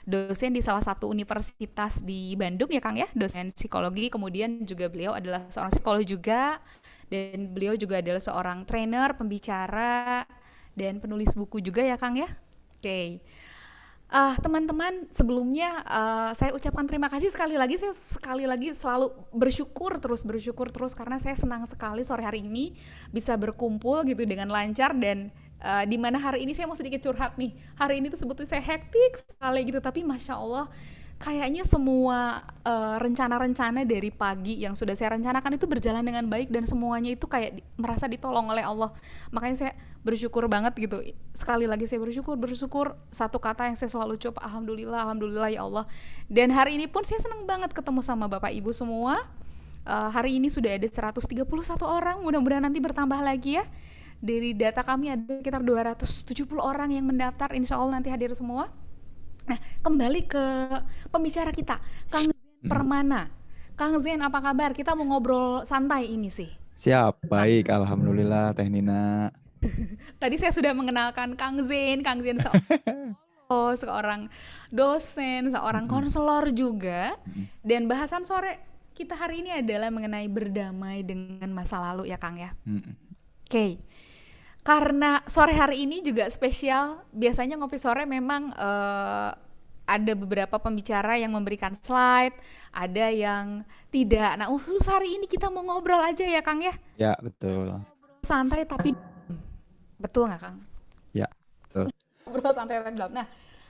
dosen di salah satu universitas di Bandung ya Kang ya, dosen psikologi, kemudian juga beliau adalah seorang psikolog juga, dan beliau juga adalah seorang trainer, pembicara, dan penulis buku juga ya Kang ya. Oke. Teman-teman, sebelumnya saya ucapkan terima kasih sekali lagi. Saya sekali lagi selalu bersyukur terus karena saya senang sekali sore hari ini bisa berkumpul gitu dengan lancar dan di mana hari ini saya mau sedikit curhat nih. Hari ini tuh sebetulnya saya hektik sekali gitu, tapi masya Allah kayaknya semua rencana-rencana dari pagi yang sudah saya rencanakan itu berjalan dengan baik dan semuanya itu kayak merasa ditolong oleh Allah. Makanya saya bersyukur banget gitu. Sekali lagi saya bersyukur. Satu kata yang saya selalu ucap, alhamdulillah, alhamdulillah ya Allah. Dan hari ini pun saya senang banget ketemu sama Bapak Ibu semua. Hari ini sudah ada 131 orang, mudah-mudahan nanti bertambah lagi ya. Dari data kami ada sekitar 270 orang yang mendaftar, insya Allah nanti hadir semua. Nah, kembali ke pembicara kita, Kang Zen Mm. Permana. Kang Zen, apa kabar? Kita mau ngobrol santai ini sih. Siap, baik, alhamdulillah Teh Nina. Tadi saya sudah mengenalkan Kang Zen seorang dosen, seorang Mm-mm, konselor juga. mm-mm, Dan bahasan sore kita hari ini adalah mengenai berdamai dengan masa lalu ya Kang ya. mm-mm. Oke. Karena sore hari ini juga spesial, biasanya ngopi sore memang ada beberapa pembicara yang memberikan slide, ada yang tidak. Nah, khusus hari ini kita mau ngobrol aja ya Kang ya. Ya, betul. Santai tapi betul nggak Kang? Ya, betul. Ngobrol santai tapi dalam. Nah,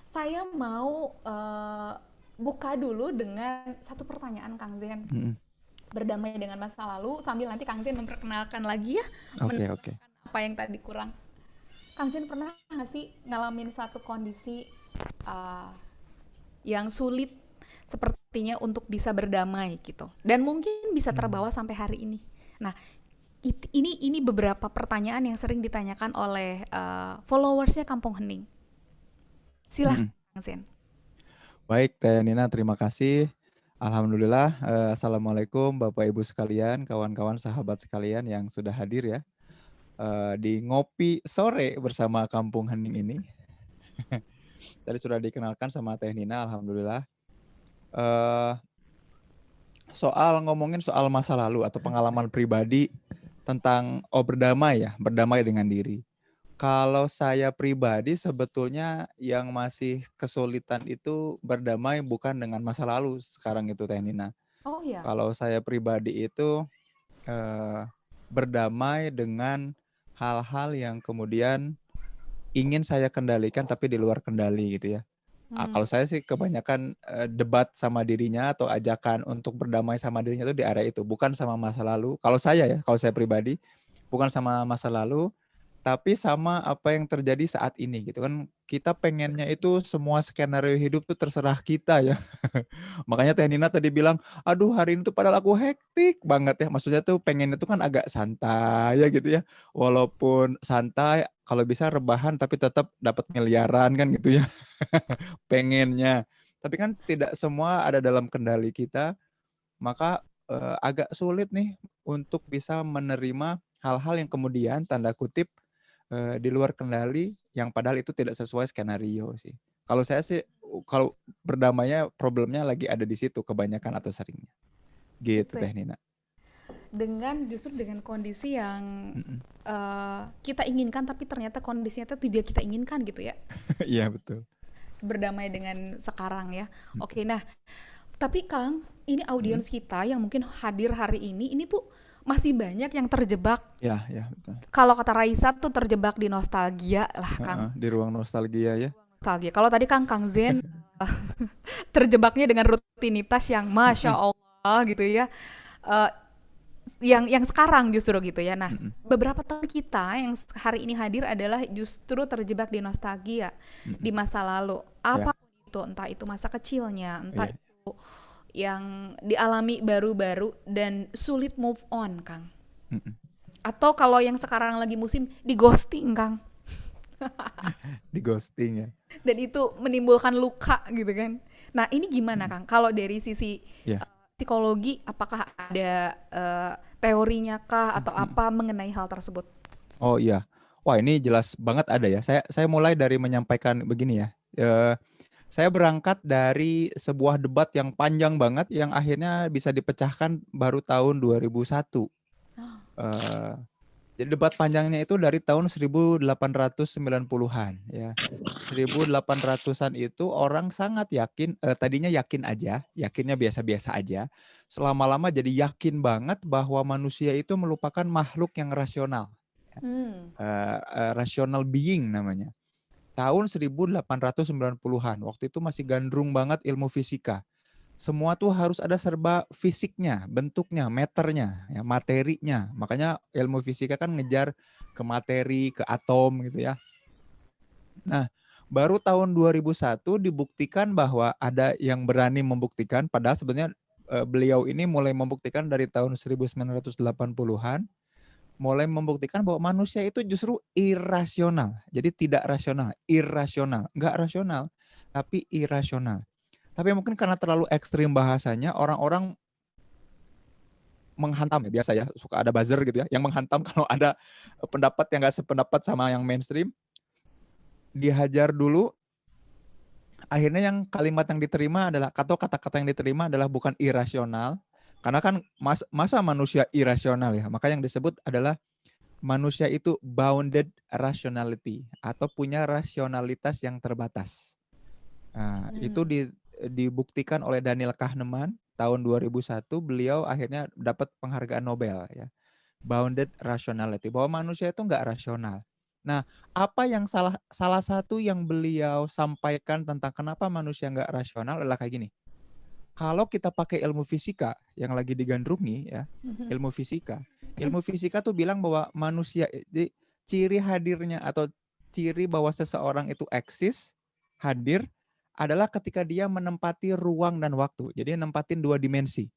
saya mau buka dulu dengan satu pertanyaan Kang Zen. Mm-mm. Berdamai dengan masa lalu sambil nanti Kang Zen memperkenalkan lagi ya, Oke, oke. apa yang tadi kurang. Kang Zen pernah nggak sih ngalamin satu kondisi uh, yang sulit sepertinya untuk bisa berdamai gitu dan mungkin bisa Mm. terbawa sampai hari ini. Nah, ini beberapa pertanyaan yang sering ditanyakan oleh followersnya Kampung Hening. Silahkan Mm-mm. Kang Zen. Baik, Teh Nina, terima kasih. Alhamdulillah, Assalamualaikum Bapak Ibu sekalian, kawan-kawan sahabat sekalian yang sudah hadir ya di ngopi sore bersama Kampung Hening ini. Tadi sudah dikenalkan sama Teh Nina, Alhamdulillah. Eh, ngomongin soal masa lalu atau pengalaman pribadi tentang berdamai ya, berdamai dengan diri. Kalau saya pribadi sebetulnya yang masih kesulitan itu berdamai bukan dengan masa lalu sekarang itu Teh Nina. Oh ya. Kalau saya pribadi itu eh, berdamai dengan hal-hal yang kemudian ingin saya kendalikan tapi di luar kendali gitu ya. Hmm. Kalau saya sih kebanyakan debat sama dirinya atau ajakan untuk berdamai sama dirinya itu di area itu, bukan sama masa lalu. Kalau saya pribadi, bukan sama masa lalu, tapi sama apa yang terjadi saat ini gitu kan. Kita pengennya itu semua skenario hidup tuh terserah kita ya. Makanya Teh Nina tadi bilang, aduh hari ini tuh padahal aku hektik banget ya. Maksudnya tuh pengen itu kan agak santai ya gitu ya. Walaupun santai, kalau bisa rebahan tapi tetap dapat miliaran kan gitu ya. Pengennya. Tapi kan tidak semua ada dalam kendali kita, maka agak sulit nih untuk bisa menerima hal-hal yang kemudian tanda kutip di luar kendali yang padahal itu tidak sesuai skenario sih. Kalau saya sih kalau berdamainya problemnya lagi ada di situ kebanyakan atau seringnya. Gitu Gitu ya. Teh Nina. Justru dengan kondisi yang Mm-mm. kita inginkan tapi ternyata kondisinya itu tidak kita inginkan gitu ya. Iya betul. Berdamai dengan sekarang ya. Mm. Oke, nah tapi Kang, ini Mm. audiens kita yang mungkin hadir hari ini tuh masih banyak yang terjebak. Ya, ya betul. Kalau kata Raisa tuh terjebak di nostalgia lah Kang. Heeh, di ruang nostalgia ya. Nostalgia. Kalau tadi Kang Zen terjebaknya dengan rutinitas yang masya Mm-mm. Allah gitu ya. Eh, yang sekarang justru gitu ya. Nah, Mm-mm. beberapa teman kita yang hari ini hadir adalah justru terjebak di nostalgia di Mm-mm. masa lalu. Ya, Apa itu? Entah itu masa kecilnya, entah iya. itu yang dialami baru-baru dan sulit move on, Kang. Mm-mm. Atau kalau yang sekarang lagi musim di ghosting, Kang. Di ghosting ya. Dan itu menimbulkan luka gitu kan. Nah, ini gimana, Mm-mm. Kang? Kalau dari sisi Ya. psikologi, apakah ada teorinya kah atau Mm-mm. apa mengenai hal tersebut? Oh iya. Wah, ini jelas banget ada ya. Saya mulai dari menyampaikan begini ya. Saya berangkat dari sebuah debat yang panjang banget yang akhirnya bisa dipecahkan baru tahun 2001. Eh, jadi debat panjangnya itu dari tahun 1890-an ya. 1800-an itu orang sangat yakin, tadinya yakin aja, yakinnya biasa-biasa aja. Selama-lama jadi yakin banget bahwa manusia itu merupakan makhluk yang rasional. Hmm. Rational being namanya. Tahun 1890-an, waktu itu masih gandrung banget ilmu fisika. Semua tuh harus ada serba fisiknya, bentuknya, meternya, ya, materinya. Makanya ilmu fisika kan ngejar ke materi, ke atom gitu ya. Nah, baru tahun 2001 dibuktikan bahwa ada yang berani membuktikan, padahal sebenarnya beliau ini mulai membuktikan dari tahun 1980-an, mulai membuktikan bahwa manusia itu justru irasional. Jadi tidak rasional, irasional. Nggak rasional, tapi irasional. Tapi mungkin karena terlalu ekstrim bahasanya, orang-orang menghantam ya, biasa ya, suka ada buzzer gitu ya, yang menghantam kalau ada pendapat yang nggak sependapat sama yang mainstream, dihajar dulu. Akhirnya yang kalimat yang diterima adalah, atau kata-kata yang diterima adalah bukan irasional, karena kan masa manusia irasional ya, maka yang disebut adalah manusia itu bounded rationality atau punya rasionalitas yang terbatas. Nah, itu dibuktikan oleh Daniel Kahneman tahun 2001, beliau akhirnya dapat penghargaan Nobel ya. Bounded rationality, bahwa manusia itu nggak rasional. Nah, apa yang salah satu yang beliau sampaikan tentang kenapa manusia nggak rasional adalah kayak gini. Kalau kita pakai ilmu fisika yang lagi digandrungi ya, ilmu fisika tuh bilang bahwa manusia, ciri hadirnya atau ciri bahwa seseorang itu eksis, hadir, adalah ketika dia menempati ruang dan waktu. Jadi nempatin 2 dimensi.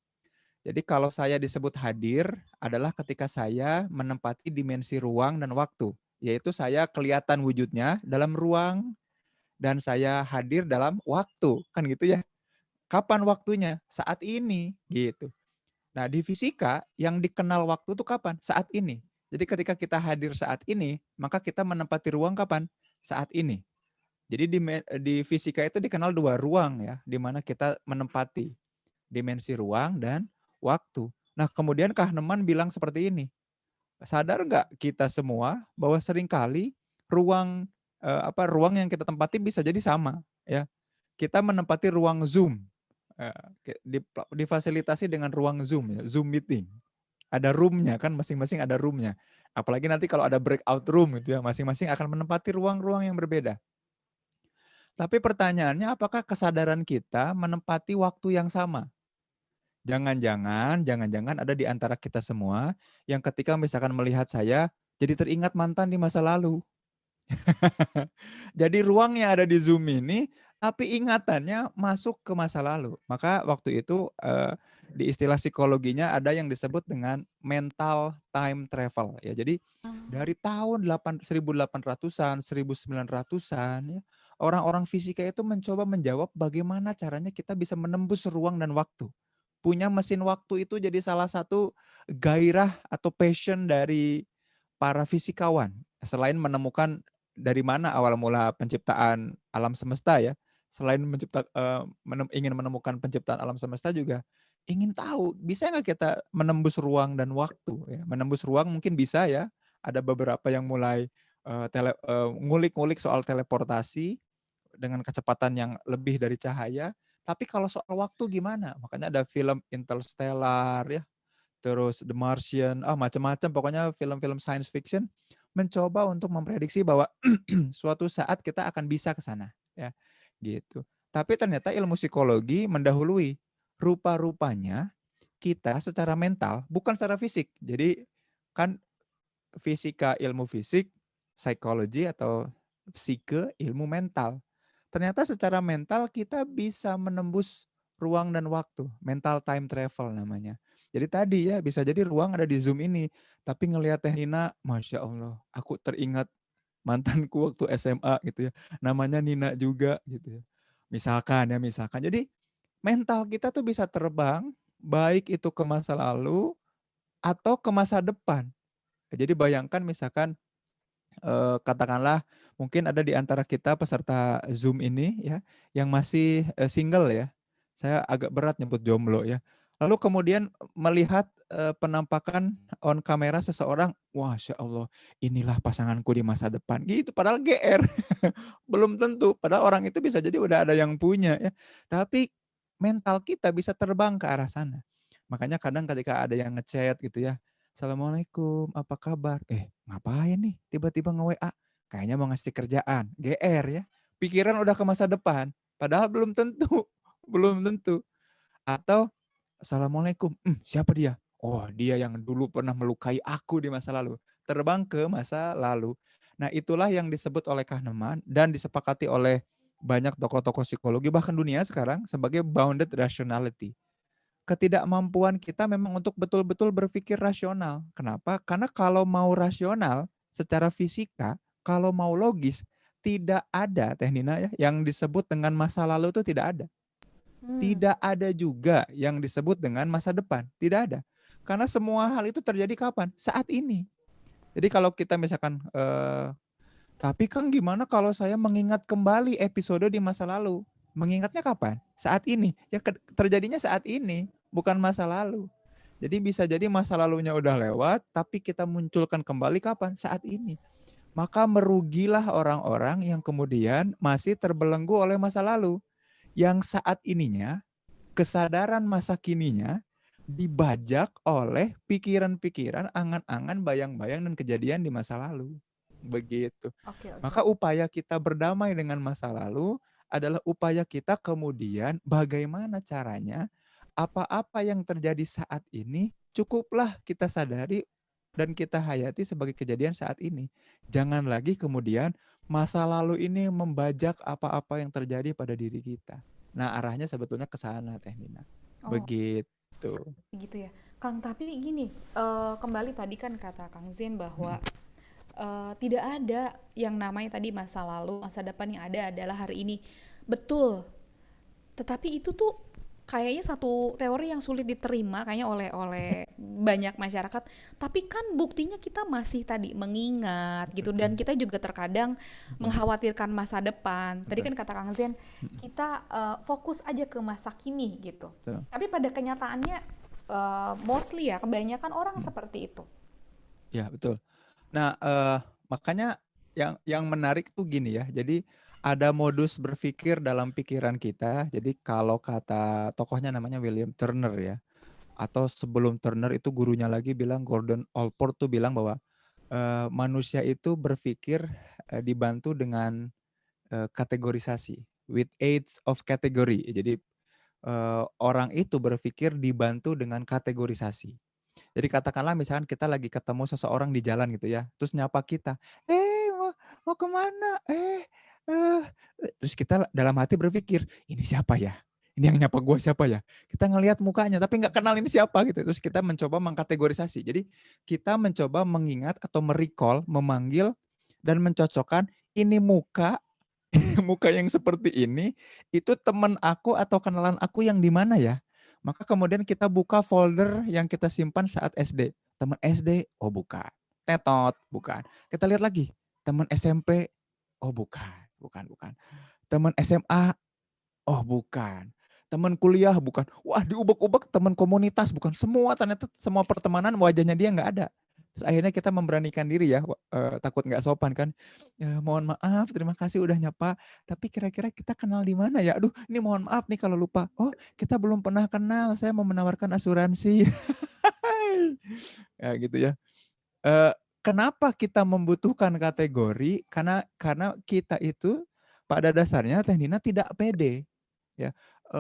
Jadi kalau saya disebut hadir adalah ketika saya menempati dimensi ruang dan waktu. Yaitu saya kelihatan wujudnya dalam ruang dan saya hadir dalam waktu. Kan gitu ya. Kapan waktunya? Saat ini. Gitu. Nah di fisika yang dikenal waktu itu kapan? Saat ini. Jadi ketika kita hadir saat ini, maka kita menempati ruang kapan? Saat ini. Jadi di fisika itu dikenal 2 ruang ya, di mana kita menempati dimensi ruang dan waktu. Nah, kemudian Kahneman bilang seperti ini, sadar nggak kita semua bahwa seringkali ruang ruang yang kita tempati bisa jadi sama, ya. Kita menempati ruang Zoom, difasilitasi dengan ruang Zoom, ya, Zoom meeting. Ada room-nya kan, masing-masing ada room-nya. Apalagi nanti kalau ada breakout room gitu ya, masing-masing akan menempati ruang-ruang yang berbeda. Tapi pertanyaannya, apakah kesadaran kita menempati waktu yang sama? Jangan-jangan ada di antara kita semua yang ketika misalkan melihat saya, jadi teringat mantan di masa lalu. Jadi ruang yang ada di Zoom ini, tapi ingatannya masuk ke masa lalu. Maka waktu itu di istilah psikologinya ada yang disebut dengan mental time travel. Ya, jadi dari tahun 1800-an, 1900-an, ya, orang-orang fisika itu mencoba menjawab bagaimana caranya kita bisa menembus ruang dan waktu. Punya mesin waktu itu jadi salah satu gairah atau passion dari para fisikawan. Selain menemukan dari mana awal mula penciptaan alam semesta ya, selain ingin menemukan penciptaan alam semesta juga ingin tahu bisa nggak kita menembus ruang dan waktu ya. Menembus ruang mungkin bisa ya, ada beberapa yang mulai ngulik-ngulik soal teleportasi dengan kecepatan yang lebih dari cahaya. Tapi kalau soal waktu gimana? Makanya ada film Interstellar ya, terus The Martian, macam-macam pokoknya film-film science fiction mencoba untuk memprediksi bahwa suatu saat kita akan bisa ke sana ya, gitu. Tapi ternyata ilmu psikologi mendahului. Rupa-rupanya kita secara mental bukan secara fisik. Jadi kan fisika ilmu fisik, psikologi atau psike ilmu mental. Ternyata secara mental kita bisa menembus ruang dan waktu, mental time travel namanya. Jadi tadi ya bisa jadi ruang ada di Zoom ini, tapi ngelihat Teh Nina, Masya Allah, aku teringat mantanku waktu SMA gitu ya, namanya Nina juga gitu ya. Misalkan. Jadi mental kita tuh bisa terbang, baik itu ke masa lalu atau ke masa depan. Jadi bayangkan misalkan katakanlah mungkin ada di antara kita peserta Zoom ini ya yang masih single ya. Saya agak berat nyebut jomblo ya. Lalu kemudian melihat penampakan on kamera seseorang, wah, Masya Allah, inilah pasanganku di masa depan. Gitu, padahal GR. Belum tentu, padahal orang itu bisa jadi udah ada yang punya ya. Tapi mental kita bisa terbang ke arah sana. Makanya kadang ketika ada yang ngechat gitu ya, Assalamualaikum, apa kabar? Ngapain nih? Tiba-tiba nge-WA. Kayaknya mau ngasih kerjaan. GR ya. Pikiran udah ke masa depan. Padahal belum tentu. Belum tentu. Atau, Assalamualaikum. Siapa dia? Oh, dia yang dulu pernah melukai aku di masa lalu. Terbang ke masa lalu. Nah, itulah yang disebut oleh Kahneman dan disepakati oleh banyak tokoh-tokoh psikologi, bahkan dunia sekarang, sebagai bounded rationality. Ketidakmampuan kita memang untuk betul-betul berpikir rasional. Kenapa? Karena kalau mau rasional secara fisika, kalau mau logis, tidak ada Teh Nina ya yang disebut dengan masa lalu itu tidak ada. Hmm. Tidak ada juga yang disebut dengan masa depan, tidak ada. Karena semua hal itu terjadi kapan? Saat ini. Jadi kalau kita misalkan tapi Kang gimana kalau saya mengingat kembali episode di masa lalu? Mengingatnya kapan? Saat ini. Ya terjadinya saat ini, bukan masa lalu. Jadi bisa jadi masa lalunya udah lewat, tapi kita munculkan kembali kapan? Saat ini. Maka merugilah orang-orang yang kemudian masih terbelenggu oleh masa lalu. Yang saat ininya, kesadaran masa kininya, dibajak oleh pikiran-pikiran, angan-angan, bayang-bayang, dan kejadian di masa lalu. Begitu. Oke, oke. Maka upaya kita berdamai dengan masa lalu adalah upaya kita kemudian bagaimana caranya apa-apa yang terjadi saat ini cukuplah kita sadari dan kita hayati sebagai kejadian saat ini. Jangan lagi kemudian masa lalu ini membajak apa-apa yang terjadi pada diri kita. Nah, arahnya sebetulnya ke sana, Teh Nina. Oh, Begitu. gitu ya. Kang, tapi gini, kembali tadi kan kata Kang Zen bahwa tidak ada yang namanya tadi masa lalu, masa depan, yang ada adalah hari ini. Betul. Tetapi itu tuh kayaknya satu teori yang sulit diterima kayaknya oleh banyak masyarakat. Tapi kan buktinya kita masih tadi mengingat gitu, dan Betul. kita juga terkadang Betul. mengkhawatirkan masa depan. Tadi Betul. kan kata Kang Zen, kita fokus aja ke masa kini gitu. Betul. Tapi pada kenyataannya mostly ya kebanyakan orang seperti itu. Ya, betul. Nah, makanya yang menarik tuh gini ya. Jadi ada modus berpikir dalam pikiran kita. Jadi kalau kata tokohnya namanya William Turner ya, atau sebelum Turner itu gurunya lagi bilang, Gordon Allport tuh bilang bahwa manusia itu berpikir dibantu dengan kategorisasi, with aids of category. Jadi orang itu berpikir dibantu dengan kategorisasi. Jadi katakanlah misalkan kita lagi ketemu seseorang di jalan gitu ya, terus nyapa kita, mau mau kemana? Eh, terus kita dalam hati berpikir, ini siapa ya? Ini yang nyapa gue siapa ya? Kita ngelihat mukanya, tapi nggak kenal ini siapa gitu. Terus kita mencoba mengkategorisasi. Jadi kita mencoba mengingat atau merecall, memanggil, dan mencocokkan ini muka, muka yang seperti ini, itu teman aku atau kenalan aku yang di mana ya? Maka kemudian kita buka folder yang kita simpan saat SD. Teman SD, oh bukan. Tetot, bukan. Kita lihat lagi, teman SMP, oh bukan, bukan. Teman SMA, oh bukan. Teman kuliah, bukan. Wah, diubek-ubek teman komunitas, bukan. Semua ternyata semua pertemanan wajahnya dia nggak ada. Terus akhirnya kita memberanikan diri ya, takut nggak sopan kan. Mohon maaf, terima kasih udah nyapa. Tapi kira-kira kita kenal di mana ya? Aduh, ini mohon maaf nih kalau lupa. Oh, kita belum pernah kenal. Saya mau menawarkan asuransi. Ya gitu ya. Kenapa kita membutuhkan kategori? Karena kita itu pada dasarnya Teh Nina tidak pede. Ya,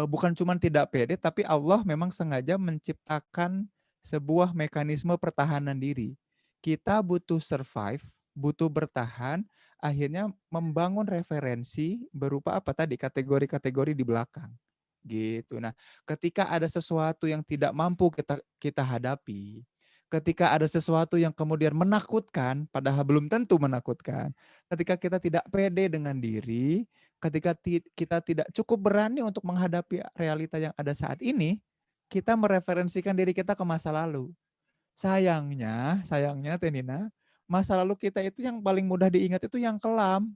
bukan cuma tidak pede, tapi Allah memang sengaja menciptakan sebuah mekanisme pertahanan diri. Kita butuh survive, butuh bertahan, akhirnya membangun referensi berupa apa tadi, kategori-kategori di belakang. Gitu. Nah, ketika ada sesuatu yang tidak mampu kita hadapi, ketika ada sesuatu yang kemudian menakutkan, padahal belum tentu menakutkan, ketika kita tidak pede dengan diri, ketika kita tidak cukup berani untuk menghadapi realita yang ada saat ini, kita mereferensikan diri kita ke masa lalu. Sayangnya Teh Nina, masa lalu kita itu yang paling mudah diingat itu yang kelam,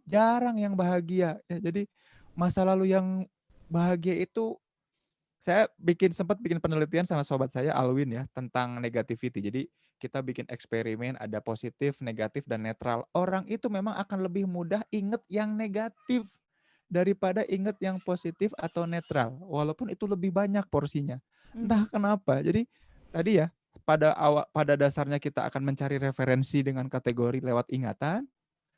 jarang yang bahagia. Ya, jadi masa lalu yang bahagia itu saya sempat bikin penelitian sama sobat saya Alwin ya tentang negativity. Jadi kita bikin eksperimen ada positif, negatif dan netral. Orang itu memang akan lebih mudah inget yang negatif daripada inget yang positif atau netral. Walaupun itu lebih banyak porsinya. Entah Mhm. kenapa. Jadi tadi ya pada dasarnya kita akan mencari referensi dengan kategori lewat ingatan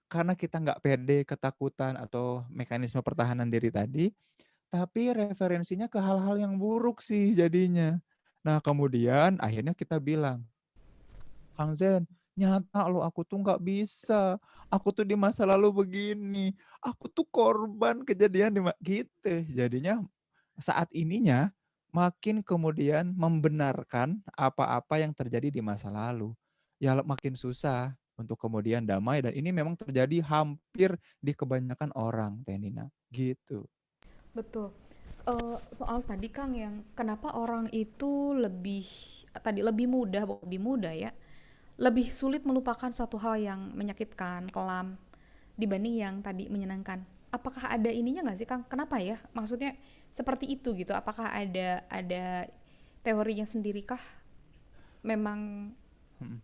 karena kita nggak pede, ketakutan atau mekanisme pertahanan diri tadi tapi referensinya ke hal-hal yang buruk sih jadinya. Nah kemudian akhirnya kita bilang, Kang Zen, nyata loh aku tuh nggak bisa. Aku tuh di masa lalu begini. Aku tuh korban kejadian gitu. Jadinya saat ininya makin kemudian membenarkan apa-apa yang terjadi di masa lalu. Ya makin susah untuk kemudian damai dan ini memang terjadi hampir di kebanyakan orang, Tenina. Gitu. Betul. Soal tadi Kang yang kenapa orang itu lebih mudah ya, lebih sulit melupakan satu hal yang menyakitkan, kelam dibanding yang tadi menyenangkan. Apakah ada ininya nggak sih Kang? Kenapa ya? Maksudnya seperti itu gitu. Apakah ada teorinya sendiri kah? Memang Mm.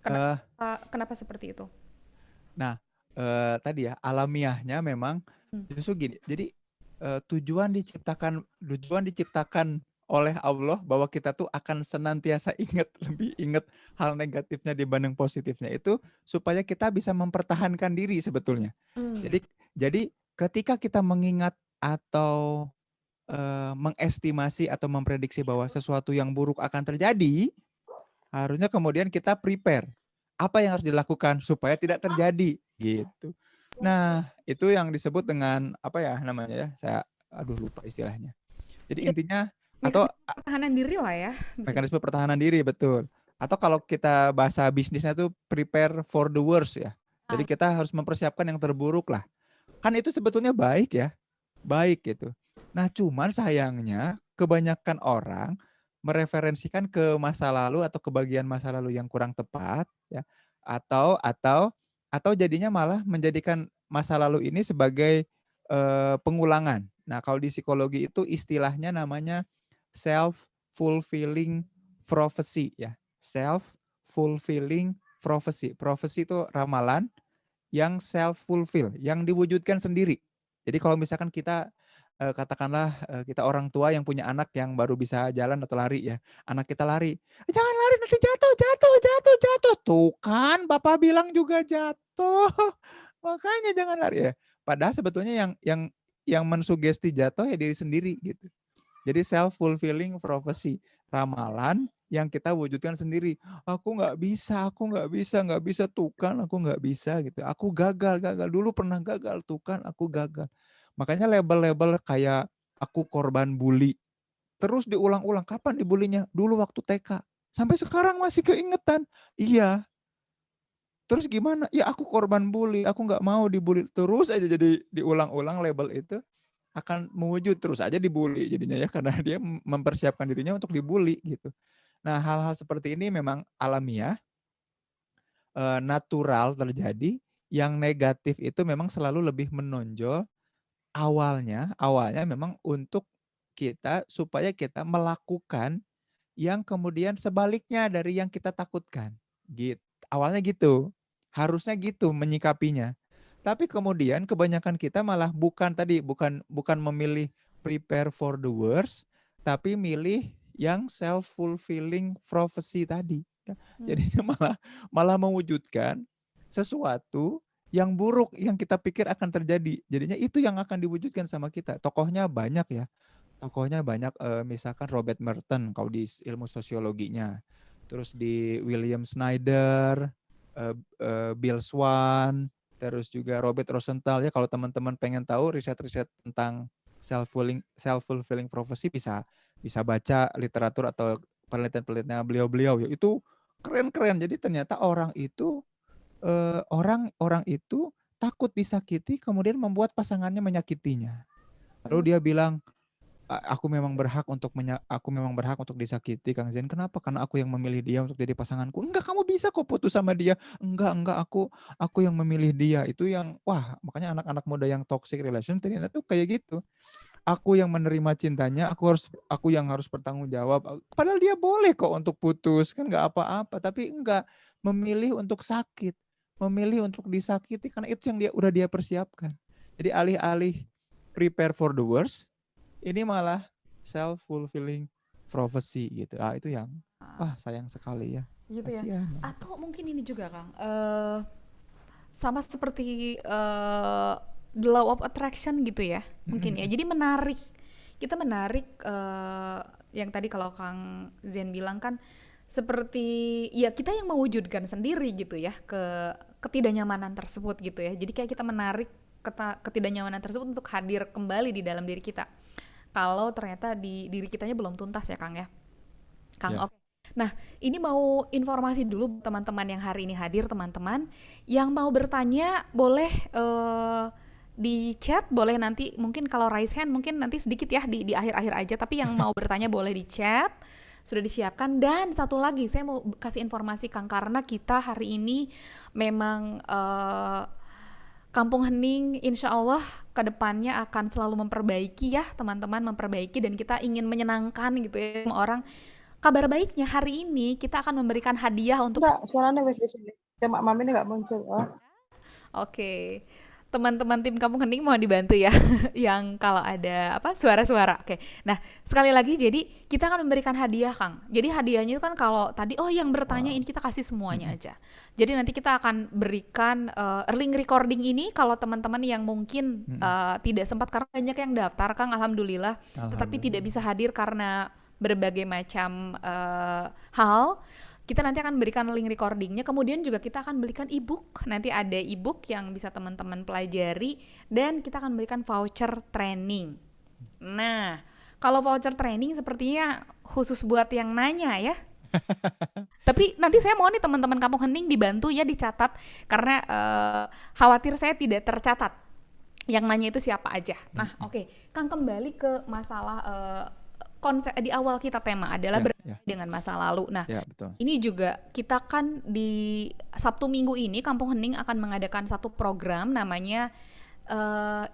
kenapa Eh, kenapa seperti itu? Nah, tadi ya alamiahnya memang Hmm. justru gini. Jadi tujuan diciptakan oleh Allah bahwa kita tuh akan senantiasa ingat lebih ingat hal negatifnya dibanding positifnya itu supaya kita bisa mempertahankan diri sebetulnya. Hmm. Jadi ketika kita mengingat atau mengestimasi atau memprediksi bahwa sesuatu yang buruk akan terjadi, harusnya kemudian kita prepare. Apa yang harus dilakukan supaya tidak terjadi gitu. Nah, itu yang disebut dengan apa ya namanya ya? Saya lupa istilahnya. Jadi Ya, intinya atau mekanisme pertahanan diri lah ya, bisa mekanisme pertahanan diri betul. Atau kalau kita bahasa bisnisnya itu prepare for the worst ya. Jadi dibilang. kita harus mempersiapkan yang terburuk lah. Kan itu sebetulnya baik ya. Baik gitu. Nah, cuman sayangnya kebanyakan orang mereferensikan ke masa lalu atau ke bagian masa lalu yang kurang tepat ya atau jadinya malah menjadikan masa lalu ini sebagai pengulangan. Nah, kalau di psikologi itu istilahnya namanya self fulfilling prophecy ya. Self fulfilling prophecy. Prophecy itu ramalan yang self fulfill, yang diwujudkan sendiri. Jadi kalau misalkan kita katakanlah kita orang tua yang punya anak yang baru bisa jalan atau lari ya. Anak kita lari, "Jangan lari nanti jatuh, jatuh, jatuh, jatuh." Tuh kan Bapak bilang juga jatuh. Makanya jangan lari ya. Padahal sebetulnya yang mensugesti jatuh ya diri sendiri gitu. Jadi self fulfilling prophecy, ramalan yang kita wujudkan sendiri. Aku nggak bisa tuh kan, aku nggak bisa gitu. Aku gagal, gagal dulu pernah gagal tuh kan, aku gagal. Makanya label-label kayak aku korban bully terus diulang-ulang. Kapan dibulinya? Dulu waktu TK. Sampai sekarang masih keingetan. Iya. Terus gimana? Ya aku korban bully, aku nggak mau dibully. Terus aja jadi diulang-ulang label itu akan mewujud terus aja dibully jadinya ya karena dia mempersiapkan dirinya untuk dibully gitu. Nah, hal-hal seperti ini memang alamiah, natural terjadi. Yang negatif itu memang selalu lebih menonjol awalnya memang untuk kita supaya kita melakukan yang kemudian sebaliknya dari yang kita takutkan. Gitu. Awalnya gitu. Harusnya gitu menyikapinya. Tapi kemudian kebanyakan kita malah bukan bukan memilih prepare for the worst, tapi milih yang self fulfilling prophecy tadi. Hmm. Jadinya malah malah mewujudkan sesuatu yang buruk yang kita pikir akan terjadi. Jadinya itu yang akan diwujudkan sama kita. Tokohnya banyak ya. Tokohnya banyak misalkan Robert Merton kalau di ilmu sosiologinya. Terus di William Snyder, Bill Swan, terus juga Robert Rosenthal ya kalau teman-teman pengen tahu riset-riset tentang self fulfilling prophecy bisa bisa baca literatur atau penelitian-penelitian beliau-beliau ya. Itu keren-keren. Jadi ternyata orang itu takut disakiti kemudian membuat pasangannya menyakitinya. Hmm. Lalu dia bilang, aku memang berhak untuk aku memang berhak untuk disakiti, Kang Zen. Kenapa? Karena aku yang memilih dia untuk jadi pasanganku. Enggak, kamu bisa kok putus sama dia. Enggak, aku yang memilih dia. Itu yang wah, makanya anak-anak muda yang toxic relation ternyata tuh kayak gitu. Aku yang menerima cintanya, aku yang harus bertanggung jawab. Padahal dia boleh kok untuk putus, kan nggak apa-apa. Tapi enggak, memilih untuk sakit, memilih untuk disakiti karena itu yang dia persiapkan. Jadi alih-alih prepare for the worst, ini malah self fulfilling prophecy gitu. Itu yang wah sayang sekali ya. Gitu ya. Kasihan. Atau mungkin ini juga Kang, sama seperti the law of attraction gitu ya, mungkin ya. Jadi menarik, kita menarik yang tadi kalau Kang Zen bilang kan seperti ya kita yang mewujudkan sendiri gitu ya ke ketidaknyamanan tersebut gitu ya. Jadi kayak kita menarik ketidaknyamanan tersebut untuk hadir kembali di dalam diri kita. Kalau ternyata di diri kitanya belum tuntas ya Kang ya. Kang, Ya. oke. Nah, ini mau informasi dulu teman-teman yang hari ini hadir, teman-teman. Yang mau bertanya boleh di chat, boleh nanti mungkin kalau raise hand mungkin nanti sedikit ya di akhir-akhir aja. Tapi yang mau bertanya boleh di chat. Sudah disiapkan. Dan satu lagi saya mau kasih informasi Kang, karena kita hari ini memang Kampung Hening insya Allah kedepannya akan selalu memperbaiki ya teman-teman, memperbaiki, dan kita ingin menyenangkan gitu ya semua orang. Kabar baiknya hari ini kita akan memberikan hadiah untuk Enggak, suaranya wes di sini. Cuma Mami ini nggak muncul. Oh. Oke. Teman-teman tim Kampung Hening mau dibantu ya yang kalau ada apa suara-suara. Oke. Nah, sekali lagi jadi kita akan memberikan hadiah, Kang. Jadi hadiahnya itu kan kalau tadi yang bertanya ini kita kasih semuanya aja. Jadi nanti kita akan berikan link recording ini kalau teman-teman yang mungkin tidak sempat karena banyak yang daftar, Kang, alhamdulillah, tetapi tidak bisa hadir karena berbagai macam hal. Kita nanti akan berikan link recordingnya, kemudian juga kita akan berikan ebook. Nanti ada ebook yang bisa teman-teman pelajari, dan kita akan berikan voucher training. Nah, kalau voucher training sepertinya khusus buat yang nanya ya. Tapi nanti saya mau nih teman-teman Kampung Hening dibantu ya, dicatat, karena khawatir saya tidak tercatat yang nanya itu siapa aja. Nah, oke. Kang, kembali ke masalah konsep di awal kita tema adalah berdamai dengan masa lalu. Nah, betul. ini juga kita kan di Sabtu Minggu ini Kampung Hening akan mengadakan satu program namanya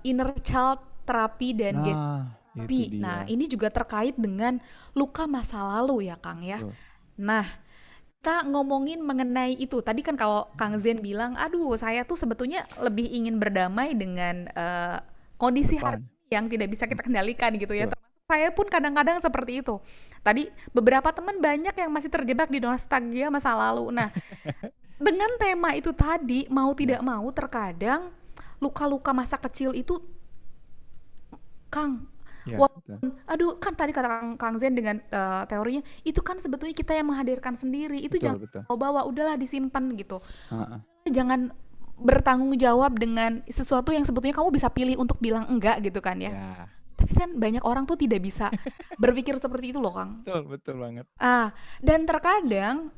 Inner Child Therapy dan Gap Therapy. Nah, ini juga terkait dengan luka masa lalu ya Kang ya. Nah, kita ngomongin mengenai itu. Tadi kan kalau Kang Zen bilang, aduh saya tuh sebetulnya lebih ingin berdamai dengan kondisi hari yang tidak bisa kita kendalikan gitu ya. Saya pun kadang-kadang seperti itu. Tadi beberapa teman banyak yang masih terjebak di nostalgia masa lalu. Nah, dengan tema itu tadi, mau tidak mau terkadang luka-luka masa kecil itu, Kang, walaupun, aduh kan tadi kata Kang Zen dengan teorinya, itu kan sebetulnya kita yang menghadirkan sendiri. Itu jangan bawa, udahlah disimpan gitu. Jangan bertanggung jawab dengan sesuatu yang sebetulnya kamu bisa pilih untuk bilang enggak gitu kan ya. Tapi kan banyak orang tuh tidak bisa berpikir seperti itu loh Kang. Betul banget. Dan terkadang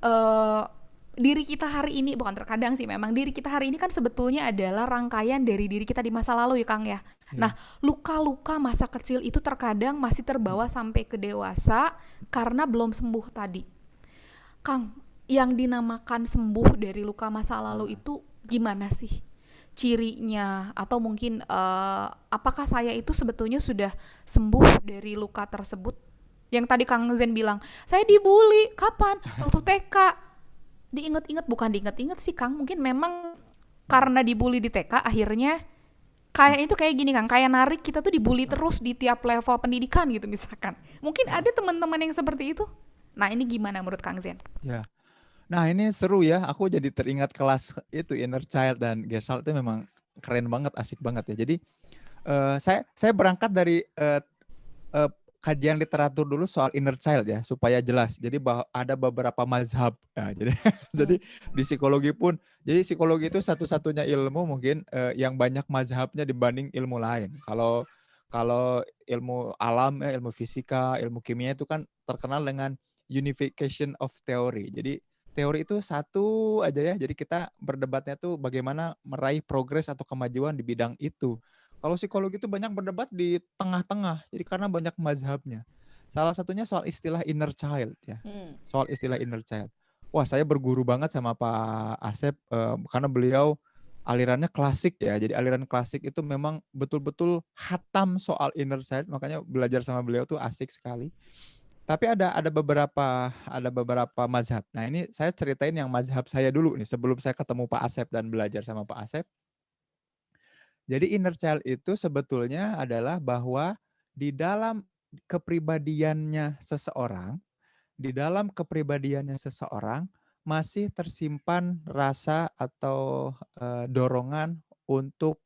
diri kita hari ini, bukan terkadang sih, memang diri kita hari ini kan sebetulnya adalah rangkaian dari diri kita di masa lalu ya Kang ya. Nah, luka-luka masa kecil itu terkadang masih terbawa sampai ke dewasa karena belum sembuh tadi. Kang, yang dinamakan sembuh dari luka masa lalu itu gimana sih cirinya, atau mungkin apakah saya itu sebetulnya sudah sembuh dari luka tersebut? Yang tadi Kang Zen bilang, saya dibully, kapan? Waktu TK. Diinget-inget, bukan diinget-inget sih Kang, mungkin memang karena dibully di TK akhirnya kayak itu kayak gini Kang, kayak narik kita tuh dibully terus di tiap level pendidikan gitu misalkan. Mungkin ada teman-teman yang seperti itu. Nah, ini gimana menurut Kang Zen? Ya. Nah, ini seru ya. Aku jadi teringat kelas itu Inner Child dan Gestalt itu memang keren banget, asik banget ya. Jadi saya berangkat dari kajian literatur dulu soal Inner Child ya, supaya jelas. Jadi ada beberapa mazhab. Ya, jadi di psikologi pun, jadi psikologi itu satu-satunya ilmu mungkin yang banyak mazhabnya dibanding ilmu lain. Kalau ilmu alam, ilmu fisika, ilmu kimia itu kan terkenal dengan unification of theory. Jadi teori itu satu aja ya. Jadi kita berdebatnya tuh bagaimana meraih progres atau kemajuan di bidang itu. Kalau psikologi itu banyak berdebat di tengah-tengah. Jadi karena banyak mazhabnya. Salah satunya soal istilah inner child ya. Soal istilah inner child. Wah, saya berguru banget sama Pak Asep karena beliau alirannya klasik ya. Jadi aliran klasik itu memang betul-betul hatam soal inner child, makanya belajar sama beliau tuh asik sekali. Tapi ada beberapa mazhab. Nah, ini saya ceritain yang mazhab saya dulu nih sebelum saya ketemu Pak Asep dan belajar sama Pak Asep. Jadi inner child itu sebetulnya adalah bahwa di dalam kepribadiannya seseorang, di dalam kepribadiannya seseorang masih tersimpan rasa atau dorongan untuk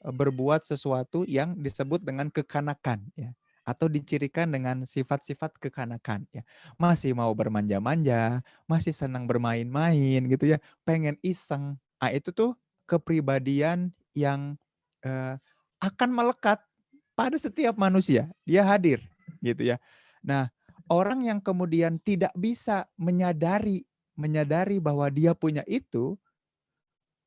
berbuat sesuatu yang disebut dengan kekanakan ya, atau dicirikan dengan sifat-sifat kekanakan ya. Masih mau bermanja-manja, masih senang bermain-main gitu ya, pengen iseng. Ah, itu tuh kepribadian yang akan melekat pada setiap manusia. Dia hadir gitu ya. Nah, orang yang kemudian tidak bisa menyadari bahwa dia punya itu,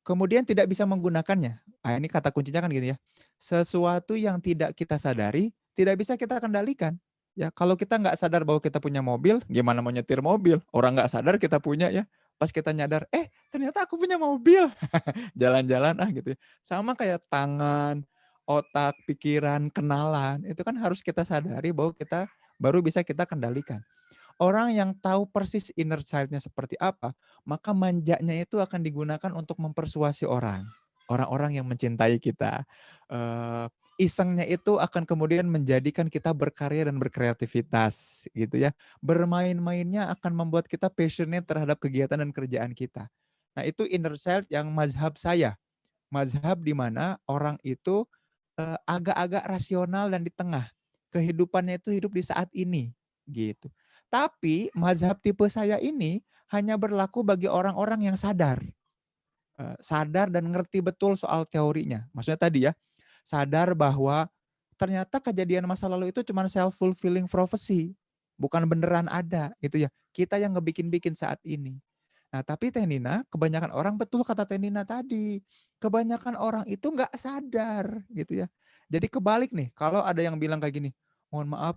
kemudian tidak bisa menggunakannya. Ah, ini kata kuncinya kan gini ya. Sesuatu yang tidak kita sadari, tidak bisa kita kendalikan. Ya, kalau kita nggak sadar bahwa kita punya mobil, gimana mau nyetir mobil? Orang nggak sadar kita punya ya. Pas kita nyadar, ternyata aku punya mobil. Jalan-jalan gitu ya. Sama kayak tangan, otak, pikiran, kenalan, itu kan harus kita sadari bahwa kita baru bisa kita kendalikan. Orang yang tahu persis inner child-nya seperti apa, maka manjanya itu akan digunakan untuk mempersuasi orang. Orang-orang yang mencintai kita. Isengnya itu akan kemudian menjadikan kita berkarya dan berkreativitas gitu ya. Bermain-mainnya akan membuat kita passionate terhadap kegiatan dan kerjaan kita. Nah, itu inner child yang mazhab saya. Mazhab di mana orang itu agak-agak rasional dan di tengah. Kehidupannya itu hidup di saat ini gitu. Tapi mazhab tipe saya ini hanya berlaku bagi orang-orang yang sadar. Sadar dan ngerti betul soal teorinya. Maksudnya tadi ya, sadar bahwa ternyata kejadian masa lalu itu cuma self-fulfilling prophecy. Bukan beneran ada gitu ya. Kita yang ngebikin-bikin saat ini. Nah, tapi Teh Nina, kebanyakan orang betul kata Teh Nina tadi. Kebanyakan orang itu nggak sadar gitu ya. Jadi kebalik nih, kalau ada yang bilang kayak gini, mohon maaf,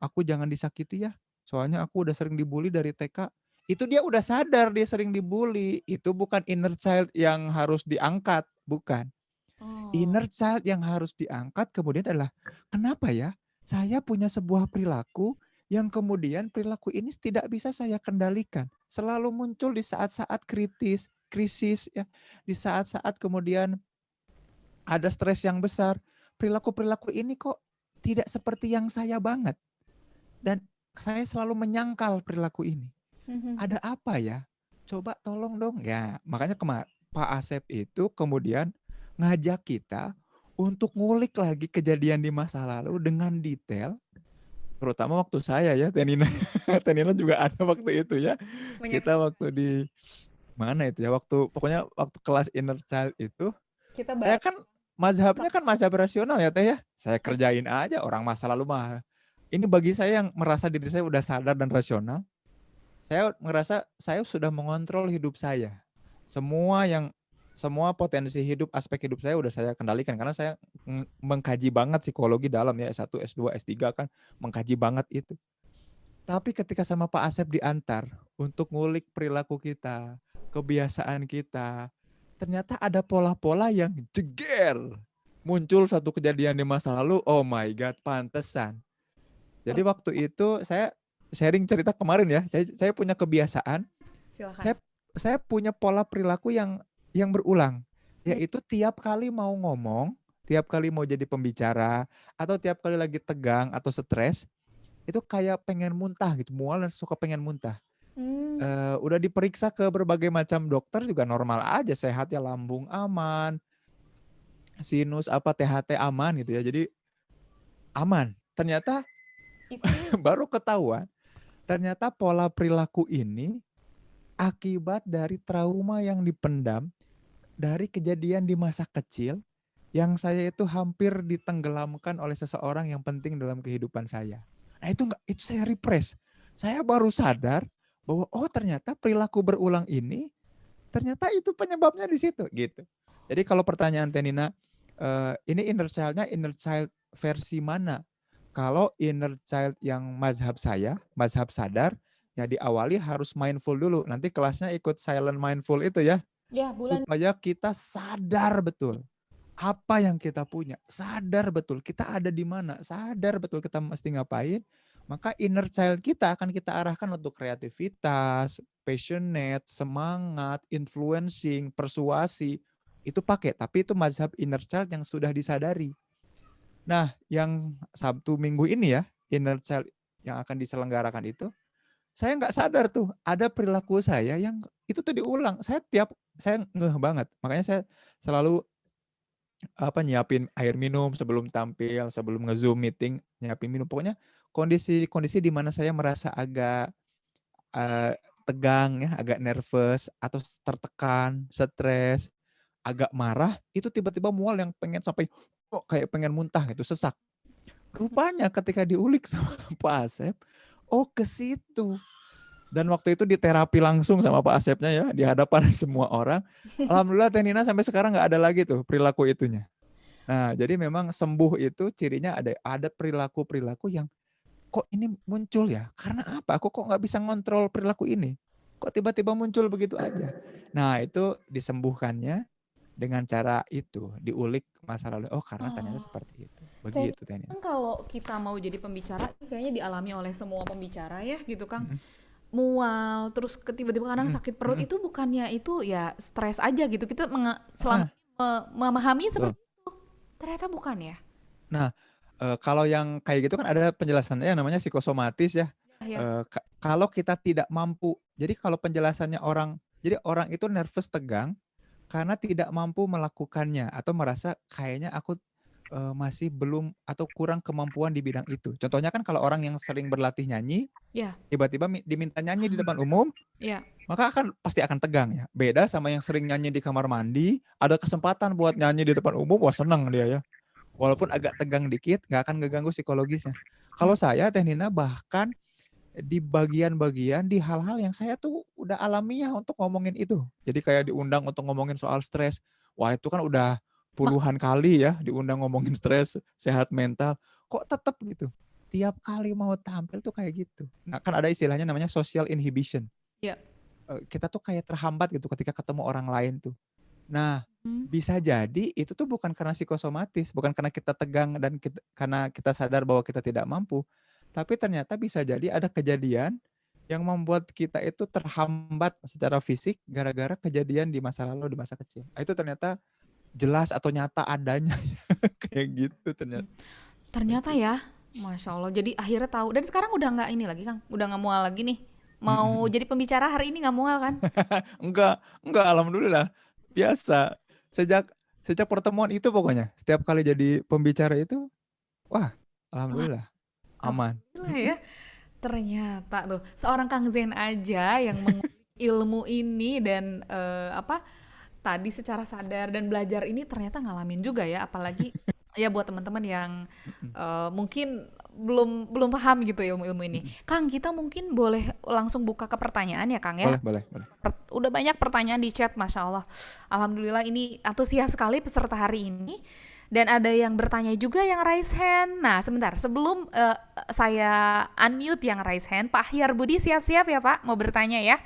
aku jangan disakiti ya. Soalnya aku udah sering dibully dari TK. Itu dia udah sadar dia sering dibully. Itu bukan inner child yang harus diangkat, bukan. Oh. Inner child yang harus diangkat kemudian adalah, kenapa ya saya punya sebuah perilaku yang kemudian perilaku ini tidak bisa saya kendalikan. Selalu muncul di saat-saat krisis ya, di saat-saat kemudian ada stres yang besar. Perilaku-perilaku ini kok tidak seperti yang saya banget. Dan saya selalu menyangkal perilaku ini. Ada apa ya? Coba tolong dong. Ya, makanya Pak Asep itu kemudian ngajak kita untuk ngulik lagi kejadian di masa lalu dengan detail, terutama waktu saya ya, Tenina. Tenina juga ada waktu itu ya. Banyak Kita waktu di mana itu ya, pokoknya waktu kelas inner child itu, kita saya bahas. kan mazhabnya kan mazhab rasional ya Teh ya. Saya kerjain aja orang masa lalu mah. Ini bagi saya yang merasa diri saya udah sadar dan rasional, saya merasa saya sudah mengontrol hidup saya. Semua potensi hidup, aspek hidup saya udah saya kendalikan karena saya mengkaji banget psikologi dalam ya, S1, S2, S3 kan mengkaji banget itu. Tapi ketika sama Pak Asep diantar untuk ngulik perilaku kita, kebiasaan kita, ternyata ada pola-pola yang jeger. Muncul satu kejadian di masa lalu, oh my God, pantesan. Jadi waktu itu saya sharing cerita kemarin ya, saya punya kebiasaan, Silakan. saya saya punya pola perilaku yang berulang, yaitu tiap kali mau ngomong, tiap kali mau jadi pembicara, atau tiap kali lagi tegang atau stres, itu kayak pengen muntah gitu, mual dan suka pengen muntah. Udah diperiksa ke berbagai macam dokter juga normal aja, sehat ya, lambung aman, sinus apa THT aman gitu ya, jadi aman. Ternyata Itu baru ketahuan, ternyata pola perilaku ini akibat dari trauma yang dipendam dari kejadian di masa kecil yang saya itu hampir ditenggelamkan oleh seseorang yang penting dalam kehidupan saya. Nah, itu saya repress. Saya baru sadar bahwa oh ternyata perilaku berulang ini ternyata itu penyebabnya di situ gitu. Jadi kalau pertanyaan Tenina, ini inner child versi mana? Kalau inner child yang mazhab saya, mazhab sadar, ya diawali harus mindful dulu. Nanti kelasnya ikut silent mindful itu ya. Ya, bulan. Supaya kita sadar betul apa yang kita punya, sadar betul kita ada di mana, sadar betul kita mesti ngapain, maka inner child kita akan kita arahkan untuk kreativitas, passionate, semangat, influencing, persuasi, itu pakai, tapi itu mazhab inner child yang sudah disadari. Nah, yang Sabtu Minggu ini ya, inner child yang akan diselenggarakan itu, saya nggak sadar tuh, ada perilaku saya yang itu tuh diulang. Saya ngeh banget, makanya saya selalu nyiapin air minum sebelum tampil, sebelum nge-Zoom meeting, nyiapin minum. Pokoknya kondisi di mana saya merasa agak tegang ya, agak nervous atau tertekan, stres, agak marah, itu tiba-tiba mual yang pengen sampai kayak pengen muntah gitu, sesak. Rupanya ketika diulik sama Pak Asep, ke situ. Dan waktu itu diterapi langsung sama Pak Asepnya ya, di hadapan semua orang. Alhamdulillah Teh Nina sampai sekarang nggak ada lagi tuh perilaku itunya. Nah, jadi memang sembuh itu cirinya ada perilaku-perilaku yang kok ini muncul ya? Karena apa? Aku kok nggak bisa ngontrol perilaku ini? Kok tiba-tiba muncul begitu aja? Nah, itu disembuhkannya dengan cara itu, diulik masa lalu. Oh, karena ternyata seperti itu. Saya Begitu, Tania. kalau kita mau jadi pembicara, ini kayaknya dialami oleh semua pembicara ya gitu Kang. Mual, terus tiba-tiba kadang sakit perut, itu bukannya itu ya stres aja gitu. Kita selama memahami seperti itu. Ternyata bukan ya. Nah, kalau yang kayak gitu kan ada penjelasannya yang namanya psikosomatis ya. Kalau kita tidak mampu, jadi kalau penjelasannya jadi orang itu nervous tegang karena tidak mampu melakukannya atau merasa kayaknya aku masih belum atau kurang kemampuan di bidang itu. Contohnya kan kalau orang yang sering berlatih nyanyi, tiba-tiba diminta nyanyi di depan umum, maka pasti akan tegang ya. Beda sama yang sering nyanyi di kamar mandi, ada kesempatan buat nyanyi di depan umum, wah seneng dia ya. Walaupun agak tegang dikit, nggak akan ngeganggu psikologisnya. Kalau saya, Teh Nina, bahkan di bagian-bagian, di hal-hal yang saya tuh udah alamiah untuk ngomongin itu. Jadi kayak diundang untuk ngomongin soal stres. Wah itu kan udah puluhan kali ya diundang ngomongin stres, sehat mental. Kok tetap gitu? Tiap kali mau tampil tuh kayak gitu. Nah kan ada istilahnya namanya social inhibition. Iya. Kita tuh kayak terhambat gitu ketika ketemu orang lain tuh. Nah, bisa jadi itu tuh bukan karena psikosomatis, bukan karena kita tegang dan karena kita sadar bahwa kita tidak mampu, tapi ternyata bisa jadi ada kejadian yang membuat kita itu terhambat secara fisik gara-gara kejadian di masa lalu, di masa kecil. Itu ternyata jelas atau nyata adanya kayak gitu ternyata. Ternyata ya, Masya Allah. Jadi akhirnya tahu. Dan sekarang udah nggak ini lagi Kang, udah nggak mual lagi nih. Mau jadi pembicara hari ini nggak mual kan? Enggak, alhamdulillah. Biasa. Sejak pertemuan itu pokoknya, setiap kali jadi pembicara itu, wah, alhamdulillah. Aman. Alhamdulillah ya. Ternyata tuh seorang Kang Zen aja yang mengulik ilmu ini dan tadi secara sadar dan belajar ini ternyata ngalamin juga ya, apalagi ya buat teman-teman yang mungkin belum paham gitu ya ilmu ini. Kang, kita mungkin boleh langsung buka ke pertanyaan ya Kang ya? Boleh. Udah banyak pertanyaan di chat, Masya Allah. Alhamdulillah ini antusias sekali peserta hari ini. Dan ada yang bertanya juga yang raise hand. Nah sebentar, sebelum saya unmute yang raise hand, Pak Ahyar Budi siap-siap ya Pak, mau bertanya ya.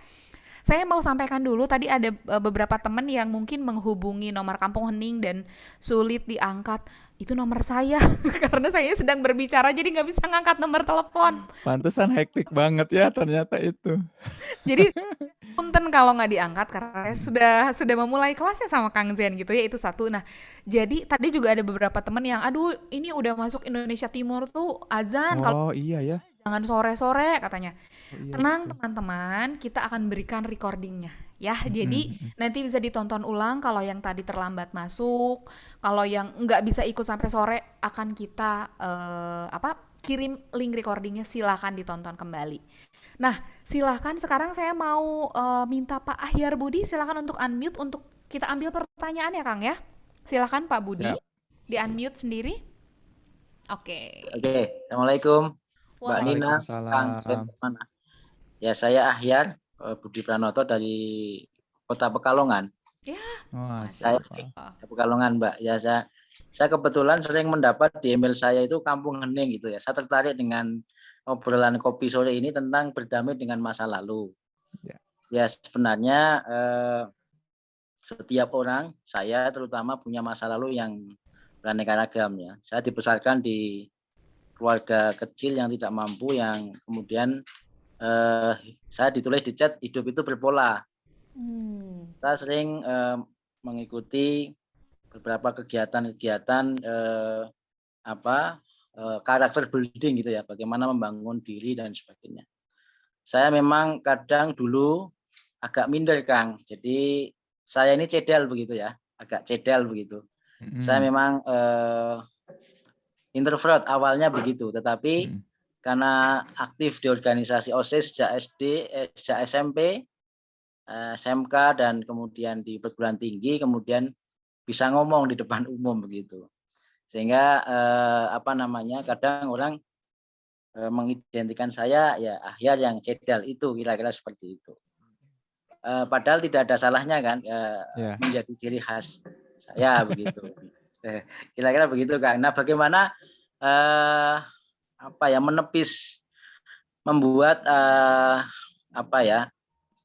Saya mau sampaikan dulu, tadi ada beberapa teman yang mungkin menghubungi nomor Kampung Hening dan sulit diangkat. Itu nomor saya, karena saya sedang berbicara jadi nggak bisa ngangkat nomor telepon. Pantesan hektik banget ya ternyata itu. Jadi punten kalau nggak diangkat karena sudah memulai kelasnya sama Kang Zen gitu ya, itu satu. Nah jadi tadi juga ada beberapa teman yang aduh ini udah masuk Indonesia Timur tuh azan, kalau iya ya, jangan sore-sore katanya. iya, Tenang betul. teman-teman, kita akan berikan recordingnya ya. Jadi nanti bisa ditonton ulang kalau yang tadi terlambat masuk, kalau yang nggak bisa ikut sampai sore akan kita kirim link recordingnya, silakan ditonton kembali. Nah silakan sekarang saya mau minta Pak Ahyar Budi silakan untuk unmute untuk kita ambil pertanyaan ya Kang ya. Silakan Pak Budi. Siap. Di unmute sendiri. Oke. Assalamualaikum Mbak Nina, Kang Zen, mana? Ya saya Ahyar Budi Pranoto dari Kota Pekalongan. Ya. Saya Pekalongan Mbak. Ya Saya kebetulan sering mendapat di email saya itu kampung hening gitu ya. Saya tertarik dengan obrolan kopi sore ini tentang berdamai dengan masa lalu. Ya. Ya sebenarnya setiap orang, saya terutama punya masa lalu yang beraneka ragam ya. Saya dibesarkan di keluarga kecil yang tidak mampu, yang kemudian saya ditulis di chat hidup itu berpola. Saya sering mengikuti beberapa kegiatan-kegiatan karakter building gitu ya, bagaimana membangun diri dan sebagainya. Saya memang kadang dulu agak minder Kang, jadi saya ini cedel begitu ya, agak cedel begitu. Saya memang introvert awalnya begitu, tetapi karena aktif di organisasi OSIS sejak SD, sejak SMP, SMK dan kemudian di perguruan tinggi, kemudian bisa ngomong di depan umum begitu. Sehingga kadang orang mengidentikan saya ya Ahyar yang cedal itu, kira-kira seperti itu. Padahal tidak ada salahnya kan menjadi ciri khas saya begitu. Kira-kira begitu Kang. Nah, bagaimana menepis, membuat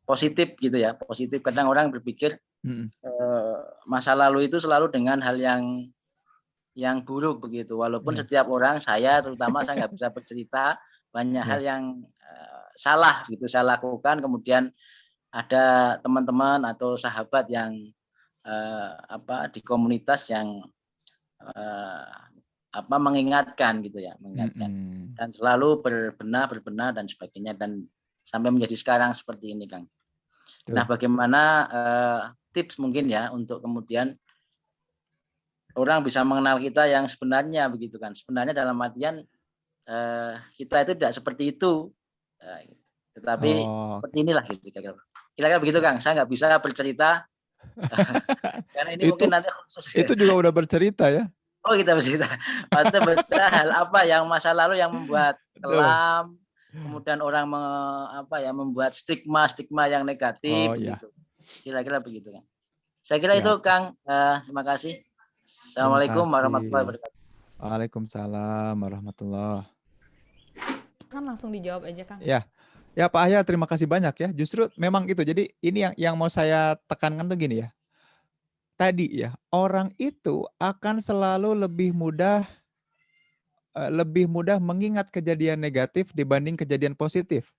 positif gitu ya, positif. Kadang orang berpikir masa lalu itu selalu dengan hal yang buruk begitu. Walaupun setiap orang, saya terutama saya nggak bisa bercerita banyak hal yang salah gitu saya lakukan. Kemudian ada teman-teman atau sahabat yang di komunitas yang mengingatkan gitu ya, mengingatkan dan selalu berbenah dan sebagainya, dan sampai menjadi sekarang seperti ini Kang. Nah, bagaimana tips mungkin ya untuk kemudian orang bisa mengenal kita yang sebenarnya begitu kan? Sebenarnya dalam artian kita itu tidak seperti itu, tetapi seperti inilah gitu kira-kira begitu Kang. Saya nggak bisa bercerita karena ini mungkin nanti khusus. Itu juga udah bercerita ya? Oh, kita bercerita. Maksudnya bercerita hal apa yang masa lalu yang membuat kelam, kemudian orang membuat stigma yang negatif begitu. Kira-kira begitu kan. Saya kira itu Kang. Terima kasih. Assalamualaikum warahmatullahi wabarakatuh. Waalaikumsalam warahmatullahi. Kan langsung dijawab aja Kang. Ya Pak Ahyar, terima kasih banyak ya. Justru memang itu. Jadi ini yang mau saya tekankan tuh gini ya. Tadi ya, orang itu akan selalu lebih mudah mengingat kejadian negatif dibanding kejadian positif.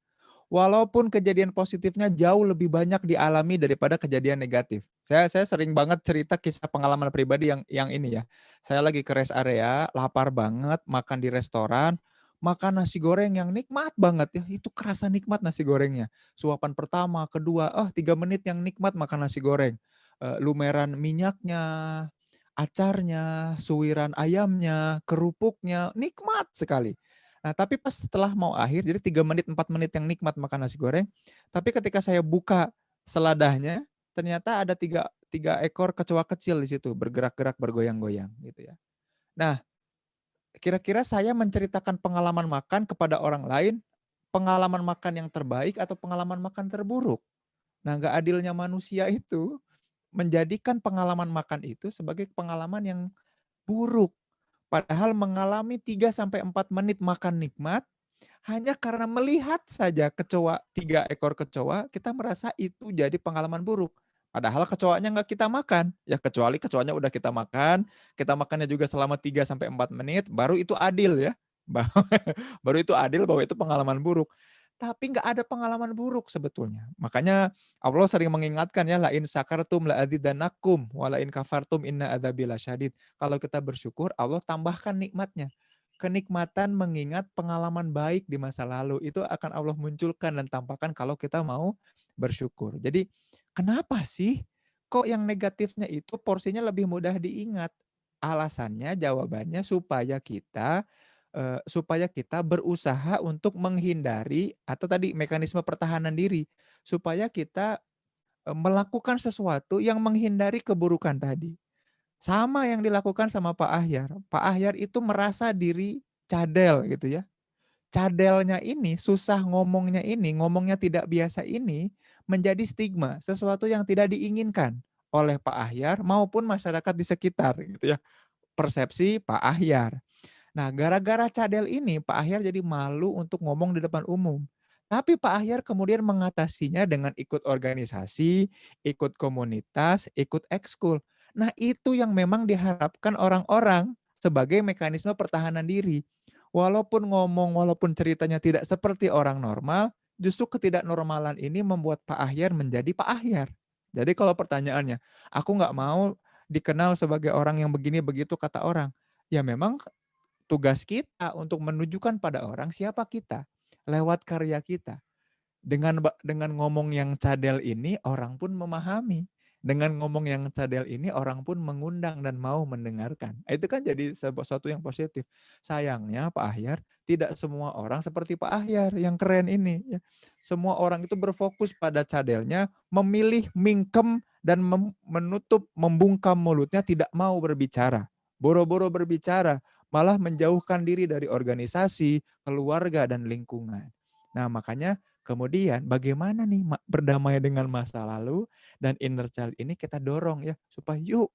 Walaupun kejadian positifnya jauh lebih banyak dialami daripada kejadian negatif. Saya sering banget cerita kisah pengalaman pribadi yang ini ya. Saya lagi ke rest area, lapar banget, makan di restoran, makan nasi goreng yang nikmat banget ya. Itu kerasa nikmat nasi gorengnya. Suapan pertama, kedua, 3 menit yang nikmat makan nasi goreng. Lumeran minyaknya, acarnya, suwiran ayamnya, kerupuknya, nikmat sekali. Nah, tapi pas setelah mau akhir, jadi 3 menit, 4 menit yang nikmat makan nasi goreng, tapi ketika saya buka seladahnya, ternyata ada tiga ekor kecoa kecil di situ, bergerak-gerak, bergoyang-goyang gitu ya. Nah, kira-kira saya menceritakan pengalaman makan kepada orang lain, pengalaman makan yang terbaik atau pengalaman makan terburuk. Nah, nggak adilnya manusia itu menjadikan pengalaman makan itu sebagai pengalaman yang buruk. Padahal mengalami 3-4 menit makan nikmat, hanya karena melihat saja 3 ekor kecoa, kita merasa itu jadi pengalaman buruk. Padahal kecoanya nggak kita makan. Ya kecuali kecoanya udah kita makannya juga selama 3-4 menit, baru itu adil ya. Baru itu adil bahwa itu pengalaman buruk. Tapi nggak ada pengalaman buruk sebetulnya. Makanya Allah sering mengingatkan ya, la in sakartum la azidannakum wa la in kafartum inna adzabi lasyadid. Kalau kita bersyukur, Allah tambahkan nikmatnya. Kenikmatan mengingat pengalaman baik di masa lalu itu akan Allah munculkan dan tampakkan kalau kita mau bersyukur. Jadi kenapa sih kok yang negatifnya itu porsinya lebih mudah diingat? Alasannya, jawabannya supaya kita berusaha untuk menghindari atau tadi mekanisme pertahanan diri, supaya kita melakukan sesuatu yang menghindari keburukan tadi. Sama yang dilakukan sama Pak Ahyar. Pak Ahyar itu merasa diri cadel gitu ya. Cadelnya ini, susah ngomongnya ini, ngomongnya tidak biasa ini, menjadi stigma, sesuatu yang tidak diinginkan oleh Pak Ahyar maupun masyarakat di sekitar gitu ya. persepsi Pak Ahyar. Nah, gara-gara cadel ini Pak Ahyar jadi malu untuk ngomong di depan umum. Tapi Pak Ahyar kemudian mengatasinya dengan ikut organisasi, ikut komunitas, ikut ekskul. Nah, itu yang memang diharapkan orang-orang sebagai mekanisme pertahanan diri. Walaupun ngomong, walaupun ceritanya tidak seperti orang normal, justru ketidaknormalan ini membuat Pak Ahyar menjadi Pak Ahyar. Jadi kalau pertanyaannya, aku nggak mau dikenal sebagai orang yang begini begitu kata orang. Ya memang tugas kita untuk menunjukkan pada orang siapa kita lewat karya kita. Dengan ngomong yang cadel ini orang pun memahami. Dengan ngomong yang cadel ini orang pun mengundang dan mau mendengarkan. Itu kan jadi sesuatu yang positif. Sayangnya Pak Ahyar tidak semua orang seperti Pak Ahyar yang keren ini. Ya. Semua orang itu berfokus pada cadelnya, memilih mingkem dan menutup, membungkam mulutnya, tidak mau berbicara. Boro-boro berbicara, malah menjauhkan diri dari organisasi, keluarga, dan lingkungan. Nah, makanya kemudian bagaimana nih berdamai dengan masa lalu dan inner child ini kita dorong ya, supaya yuk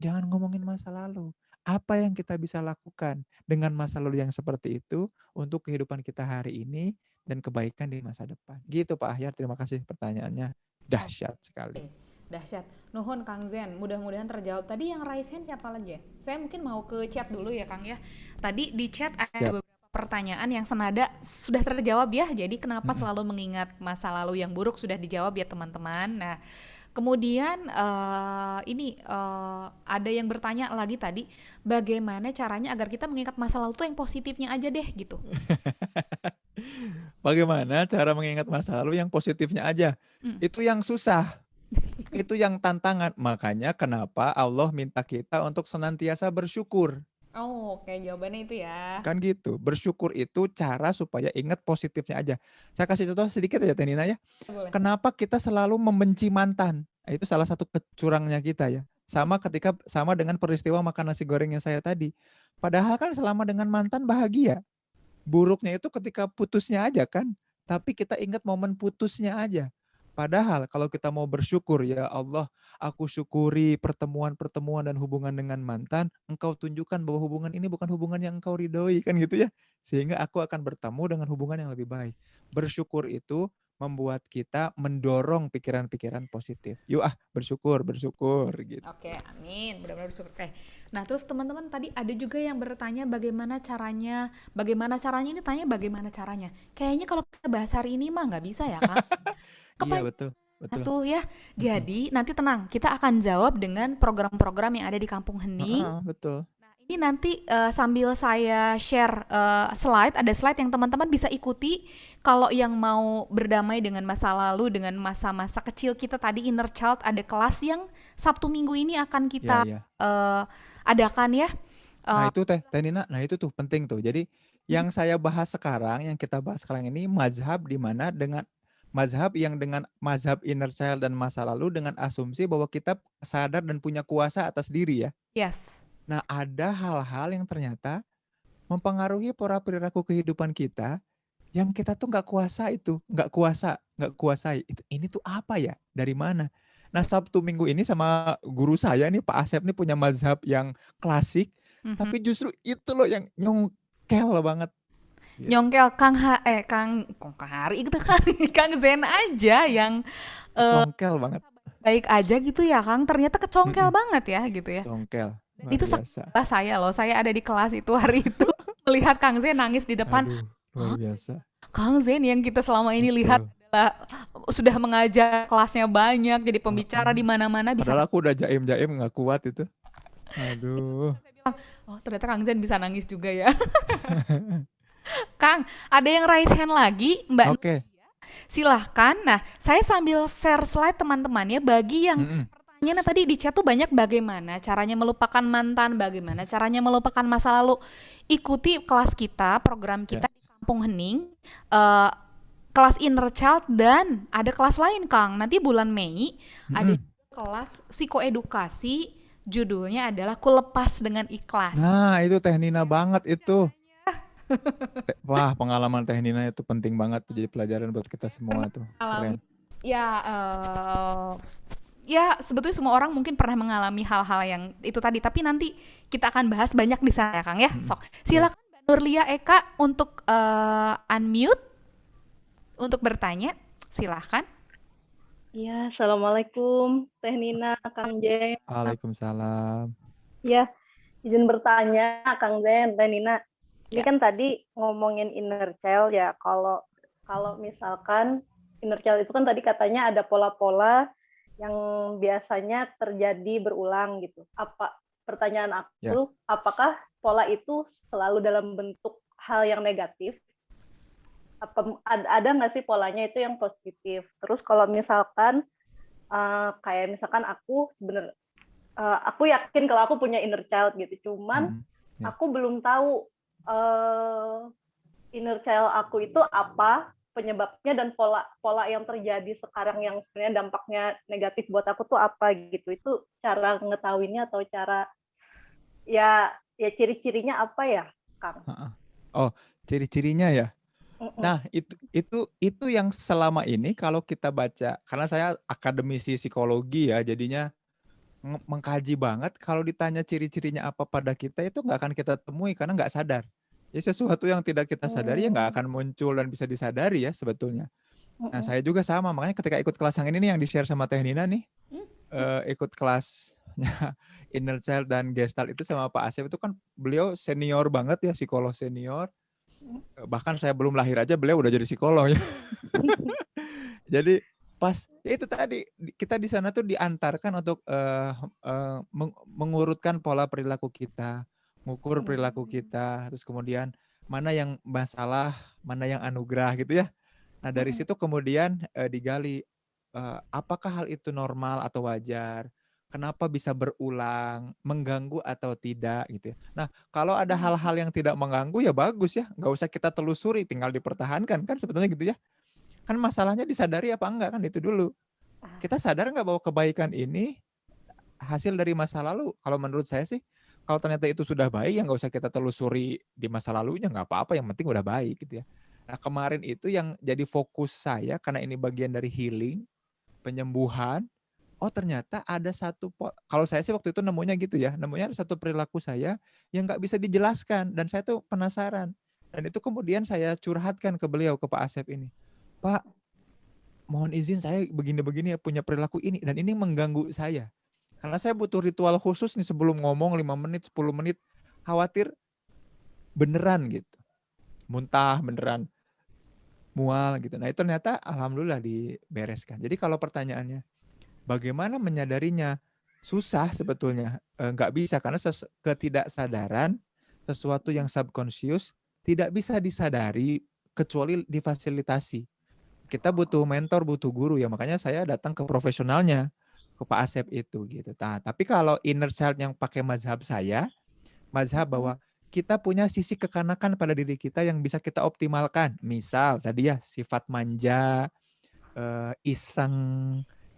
jangan ngomongin masa lalu. Apa yang kita bisa lakukan dengan masa lalu yang seperti itu untuk kehidupan kita hari ini dan kebaikan di masa depan. Gitu Pak Ahyar, terima kasih pertanyaannya. Dahsyat sekali. Dahsyat. Nuhun Kang Zen, mudah-mudahan terjawab. Tadi yang raise hand siapa lagi ya? Saya mungkin mau ke chat dulu ya Kang ya. Tadi di chat ada beberapa pertanyaan yang senada sudah terjawab ya. Jadi kenapa selalu mengingat masa lalu yang buruk sudah dijawab ya teman-teman. Nah, kemudian ada yang bertanya lagi tadi, bagaimana caranya agar kita mengingat masa lalu tuh yang positifnya aja deh gitu. Bagaimana cara mengingat masa lalu yang positifnya aja? Itu yang susah. Itu yang tantangan. Makanya kenapa Allah minta kita untuk senantiasa bersyukur. Oh, oke, jawabannya itu ya. Kan gitu. Bersyukur itu cara supaya ingat positifnya aja. Saya kasih contoh sedikit aja Tenina ya. Boleh. Kenapa kita selalu membenci mantan? Itu salah satu kecurangnya kita ya. Sama dengan peristiwa makan nasi goreng yang saya tadi. Padahal kan selama dengan mantan bahagia. Buruknya itu ketika putusnya aja kan. Tapi kita ingat momen putusnya aja. Padahal kalau kita mau bersyukur, ya Allah, aku syukuri pertemuan-pertemuan dan hubungan dengan mantan, Engkau tunjukkan bahwa hubungan ini bukan hubungan yang Engkau ridhoi, kan gitu ya. Sehingga aku akan bertemu dengan hubungan yang lebih baik. Bersyukur itu membuat kita mendorong pikiran-pikiran positif. Yuk bersyukur gitu. Oke, amin. Benar-benar bersyukur. Oke. Nah, terus teman-teman tadi ada juga yang bertanya bagaimana caranya ini tanya bagaimana caranya. Kayaknya kalau kita bahas hari ini mah nggak bisa ya, Kang. Iya, betul. Tuh ya. Jadi nanti tenang, kita akan jawab dengan program-program yang ada di Kampung Hening. Betul. Nah, ini nanti sambil saya share ada slide yang teman-teman bisa ikuti kalau yang mau berdamai dengan masa lalu, dengan masa-masa kecil kita tadi inner child, ada kelas yang Sabtu Minggu ini akan kita adakan ya. Nah itu Teh Nina, nah itu tuh penting tuh. Jadi yang saya bahas sekarang, yang kita bahas sekarang ini mazhab di mana dengan mazhab yang dengan mazhab inner child dan masa lalu dengan asumsi bahwa kita sadar dan punya kuasa atas diri ya. Yes. Nah ada hal-hal yang ternyata mempengaruhi pola perilaku kehidupan kita yang kita tuh nggak kuasai. Ini tuh apa ya? Dari mana? Nah Sabtu Minggu ini sama guru saya nih Pak Asep nih punya mazhab yang klasik, tapi justru itu loh yang nyongkel banget. Nyongkel Kang Hari itu Kang Zen aja yang congkel banget. Baik aja gitu ya Kang, ternyata kecongkel banget ya gitu ya. Congkel. Itu saya ada di kelas itu hari itu melihat Kang Zen nangis di depan. Aduh, luar biasa. Kang Zen yang kita selama ini lihat adalah sudah mengajar kelasnya banyak, jadi pembicara di mana-mana bisa. Padahal aku udah jaim nggak kuat itu. Aduh. Saya bilang, oh ternyata Kang Zen bisa nangis juga ya. Kang, ada yang raise hand lagi, Mbak. Oke. Silahkan. Nah, saya sambil share slide teman-teman ya, bagi yang pertanyaannya tadi di chat tuh banyak bagaimana caranya melupakan mantan, bagaimana caranya melupakan masa lalu. Ikuti kelas kita, program kita di Kampung Hening, kelas inner child dan ada kelas lain Kang. Nanti bulan Mei ada kelas psikoedukasi, judulnya adalah Ku Lepas Dengan Ikhlas. Nah, itu Teh Nina banget itu. Wah, pengalaman Teh Nina itu penting banget tuh, jadi pelajaran buat kita semua tuh. Keren. Ya, ya sebetulnya semua orang mungkin pernah mengalami hal-hal yang itu tadi, tapi nanti kita akan bahas banyak di sana ya Kang ya. Sok, Ya. silakan Mbak Nurlia Eka untuk unmute untuk bertanya, silahkan. Ya, Assalamualaikum Teh Nina, Kang Jen. Waalaikumsalam. Ya, izin bertanya Kang Jen, Teh Nina. Ini Ya. kan tadi ngomongin inner child ya. Kalau misalkan inner child itu kan tadi katanya ada pola-pola yang biasanya terjadi berulang gitu. Pertanyaan aku, apakah pola itu selalu dalam bentuk hal yang negatif? Ada nggak sih polanya itu yang positif? Terus kalau misalkan kayak misalkan aku yakin kalau aku punya inner child gitu, cuman aku belum tahu inner child aku itu apa penyebabnya dan pola yang terjadi sekarang yang sebenarnya dampaknya negatif buat aku tuh apa gitu. Itu cara ngetahuinnya atau cara ya ciri-cirinya apa ya, Kang? Oh, ciri-cirinya ya. Nah, itu yang selama ini kalau kita baca, karena saya akademisi psikologi ya, jadinya mengkaji banget. Kalau ditanya ciri-cirinya apa pada kita, itu nggak akan kita temui karena nggak sadar. Ya sesuatu yang tidak kita sadari ya nggak akan muncul dan bisa disadari ya sebetulnya. Nah, saya juga sama, makanya ketika ikut kelas yang ini nih yang di-share sama Teh Nina nih, ikut kelasnya Inner Child dan Gestalt itu sama Pak Asep, itu kan beliau senior banget ya, psikolog senior. Bahkan saya belum lahir aja beliau udah jadi psikolog ya. Jadi pas ya itu tadi kita di sana tuh diantarkan untuk mengurutkan pola perilaku kita, mengukur perilaku kita, terus kemudian mana yang masalah, mana yang anugerah gitu ya. Nah dari situ kemudian digali apakah hal itu normal atau wajar, kenapa bisa berulang, mengganggu atau tidak gitu ya. Nah kalau ada hal-hal yang tidak mengganggu ya bagus ya, nggak usah kita telusuri, tinggal dipertahankan kan sebetulnya gitu ya. Kan masalahnya disadari apa enggak kan itu dulu. Kita sadar nggak bahwa kebaikan ini hasil dari masa lalu? Kalau menurut saya sih, kalau ternyata itu sudah baik, ya nggak usah kita telusuri di masa lalunya, nggak apa-apa, yang penting udah baik gitu ya. Nah kemarin itu yang jadi fokus saya, karena ini bagian dari healing, penyembuhan, oh ternyata ada satu, kalau saya sih waktu itu nemunya gitu ya, nemunya ada satu perilaku saya yang nggak bisa dijelaskan, dan saya tuh penasaran. Dan itu kemudian saya curhatkan ke beliau, ke Pak Asep ini. Pak, mohon izin saya begini-begini ya, punya perilaku ini, dan ini mengganggu saya. Karena saya butuh ritual khusus nih sebelum ngomong 5 menit, 10 menit. Khawatir beneran gitu. Muntah beneran. Mual gitu. Nah itu ternyata alhamdulillah dibereskan. Jadi kalau pertanyaannya, bagaimana menyadarinya? Susah sebetulnya. Nggak bisa karena ketidaksadaran, sesuatu yang subconscious, tidak bisa disadari kecuali difasilitasi. Kita butuh mentor, butuh guru ya. Makanya saya datang ke profesionalnya, ke Pak Asep itu gitu. Nah, tapi kalau inner child yang pakai mazhab saya, mazhab bahwa kita punya sisi kekanakan pada diri kita yang bisa kita optimalkan. Misal tadi ya sifat manja, iseng,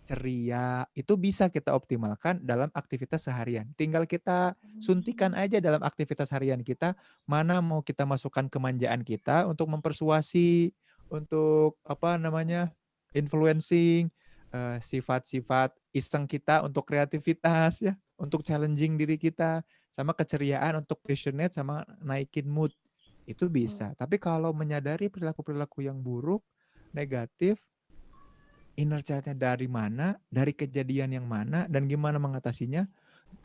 ceria, itu bisa kita optimalkan dalam aktivitas seharian. Tinggal kita suntikan aja dalam aktivitas harian kita, mana mau kita masukkan kemanjaan kita untuk mempersuasi, untuk influencing, sifat-sifat iseng kita untuk kreativitas ya, untuk challenging diri kita, sama keceriaan untuk passionate sama naikin mood. Itu bisa. Tapi kalau menyadari perilaku-perilaku yang buruk, negatif, inner child-nya dari mana, dari kejadian yang mana, dan gimana mengatasinya,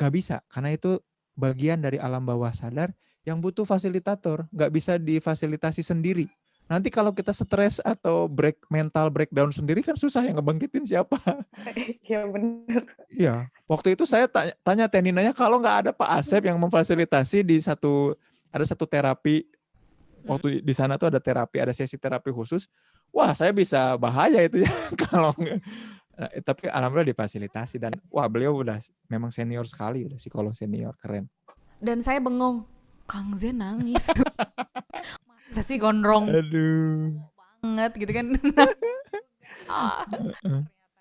gak bisa. Karena itu bagian dari alam bawah sadar yang butuh fasilitator. Gak bisa difasilitasi sendiri. Nanti kalau kita stres atau mental breakdown sendiri kan susah yang ngebangkitin siapa. Iya benar. Iya, waktu itu saya tanya Teh Ninanya kalau nggak ada Pak Asep yang memfasilitasi ada satu terapi. Waktu di sana tuh ada terapi, ada sesi terapi khusus. Wah, saya bisa bahaya itu ya kalau nggak. Nah, tapi alhamdulillah difasilitasi dan wah beliau udah memang senior sekali, udah psikolog senior, keren. Dan saya bengong, Kang Zen nangis. Masa sih gondrong banget gitu kan. Ternyata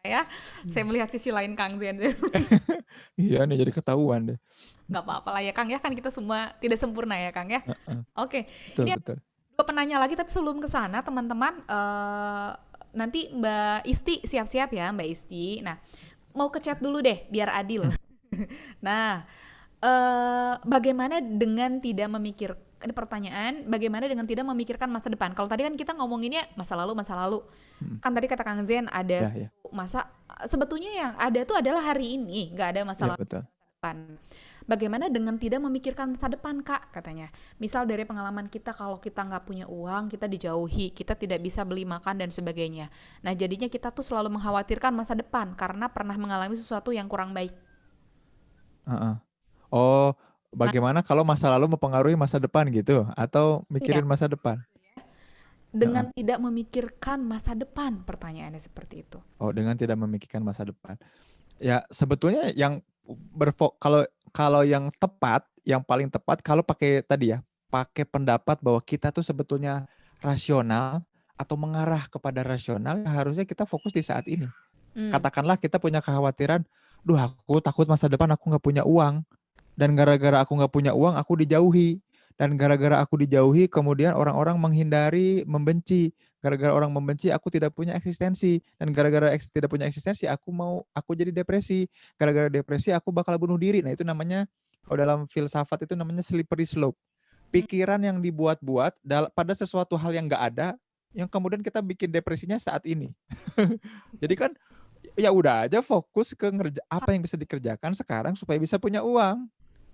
ya, saya melihat sisi lain Kang Zen. Iya nih jadi ketahuan deh. Nggak apa-apa lah ya Kang ya, kan kita semua tidak sempurna ya Kang ya. Oke. Betul. Dua penanya lagi, tapi sebelum ke sana teman-teman, nanti Mbak Isti siap-siap ya Mbak Isti. Nah, mau ke chat dulu deh biar adil. Nah, bagaimana dengan tidak memikir ini pertanyaan, bagaimana dengan tidak memikirkan masa depan? Kalau tadi kan kita ngomonginnya masa lalu. Kan tadi kata Kang Zen ada Ya, ya. masa, sebetulnya yang ada tuh adalah hari ini, nggak ada masa Ya, lalu betul. depan. Bagaimana dengan tidak memikirkan masa depan, Kak, katanya. Misal dari pengalaman kita, kalau kita nggak punya uang, kita dijauhi, kita tidak bisa beli makan dan sebagainya. Nah, jadinya kita tuh selalu mengkhawatirkan masa depan karena pernah mengalami sesuatu yang kurang baik. Heeh. Oh, bagaimana kalau masa lalu mempengaruhi masa depan gitu? Atau Ya, mikirin masa depan? Heeh. dengan tidak memikirkan masa depan, pertanyaannya seperti itu. Oh, dengan tidak memikirkan masa depan. Ya, sebetulnya yang kalau kalau yang tepat, yang paling tepat kalau pakai tadi ya, pakai pendapat bahwa kita tuh sebetulnya rasional atau mengarah kepada rasional, harusnya kita fokus di saat ini. Katakanlah kita punya kekhawatiran, duh aku takut masa depan aku nggak punya uang. Dan gara-gara aku nggak punya uang, aku dijauhi. Dan gara-gara aku dijauhi, kemudian orang-orang menghindari, membenci. Gara-gara orang membenci, aku tidak punya eksistensi. Dan gara-gara tidak punya eksistensi, aku jadi depresi. Gara-gara depresi, aku bakal bunuh diri. Nah, itu namanya, kalau dalam filsafat itu namanya slippery slope. Pikiran yang dibuat-buat pada sesuatu hal yang nggak ada, yang kemudian kita bikin depresinya saat ini. Jadi kan, ya udah aja fokus ke apa yang bisa dikerjakan sekarang supaya bisa punya uang.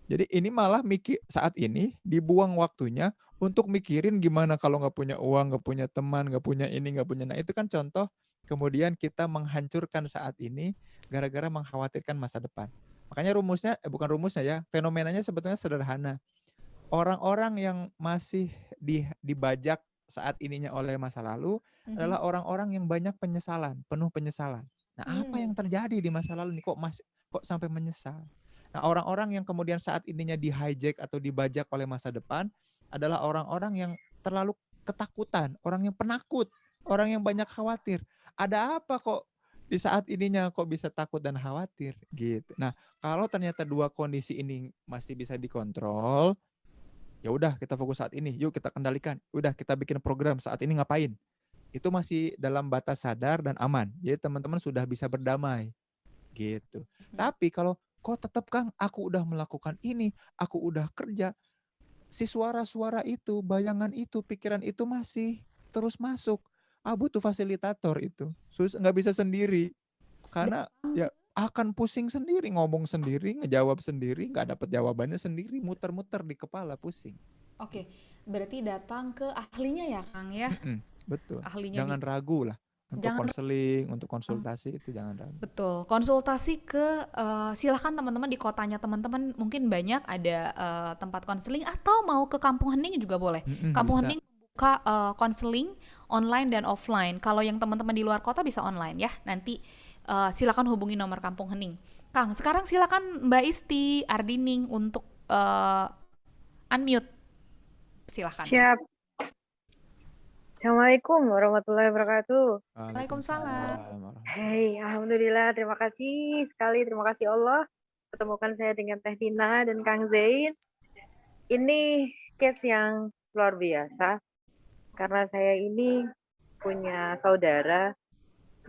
Jadi ini malah saat ini dibuang waktunya untuk mikirin gimana kalau nggak punya uang, nggak punya teman, nggak punya ini, nggak punya. Nah, itu kan contoh kemudian kita menghancurkan saat ini gara-gara mengkhawatirkan masa depan. Makanya bukan rumusnya ya, fenomenanya sebetulnya sederhana. Orang-orang yang masih dibajak saat ininya oleh masa lalu adalah orang-orang yang banyak penyesalan, penuh penyesalan. Nah, apa yang terjadi di masa lalu nih kok sampai menyesal? Nah, orang-orang yang kemudian saat ininya di-hijack atau dibajak oleh masa depan adalah orang-orang yang terlalu ketakutan, orang yang penakut, orang yang banyak khawatir. Ada apa kok di saat ininya kok bisa takut dan khawatir gitu. Nah, kalau ternyata dua kondisi ini masih bisa dikontrol, ya udah kita fokus saat ini, yuk kita kendalikan. Udah kita bikin program saat ini ngapain. Itu masih dalam batas sadar dan aman. Jadi teman-teman sudah bisa berdamai gitu. Tapi kalau kok tetap Kang, aku udah melakukan ini, aku udah kerja, si suara-suara itu, bayangan itu, pikiran itu masih terus masuk. Butuh fasilitator itu. Nggak bisa sendiri. Karena ya akan pusing sendiri, ngomong sendiri, ngejawab sendiri, nggak dapat jawabannya sendiri, muter-muter di kepala, pusing. Oke, berarti datang ke ahlinya ya, Kang ya? Betul. Ahlinya Jangan ragu lah. Untuk konseling, untuk konsultasi itu jangan ragu. Betul. Konsultasi ke silakan teman-teman di kotanya teman-teman mungkin banyak ada tempat konseling atau mau ke Kampung Hening juga boleh. Kampung Bisa. Hening buka konseling online dan offline. Kalau yang teman-teman di luar kota bisa online ya. Nanti silakan hubungi nomor Kampung Hening. Kang, sekarang silakan Mbak Isti Ardining untuk unmute. Silakan. Siap. Assalamualaikum warahmatullahi wabarakatuh. Waalaikumsalam. Hei, alhamdulillah, terima kasih sekali, terima kasih Allah pertemukan saya dengan Teh Tina dan Kang Zain. Ini case yang luar biasa karena saya ini punya saudara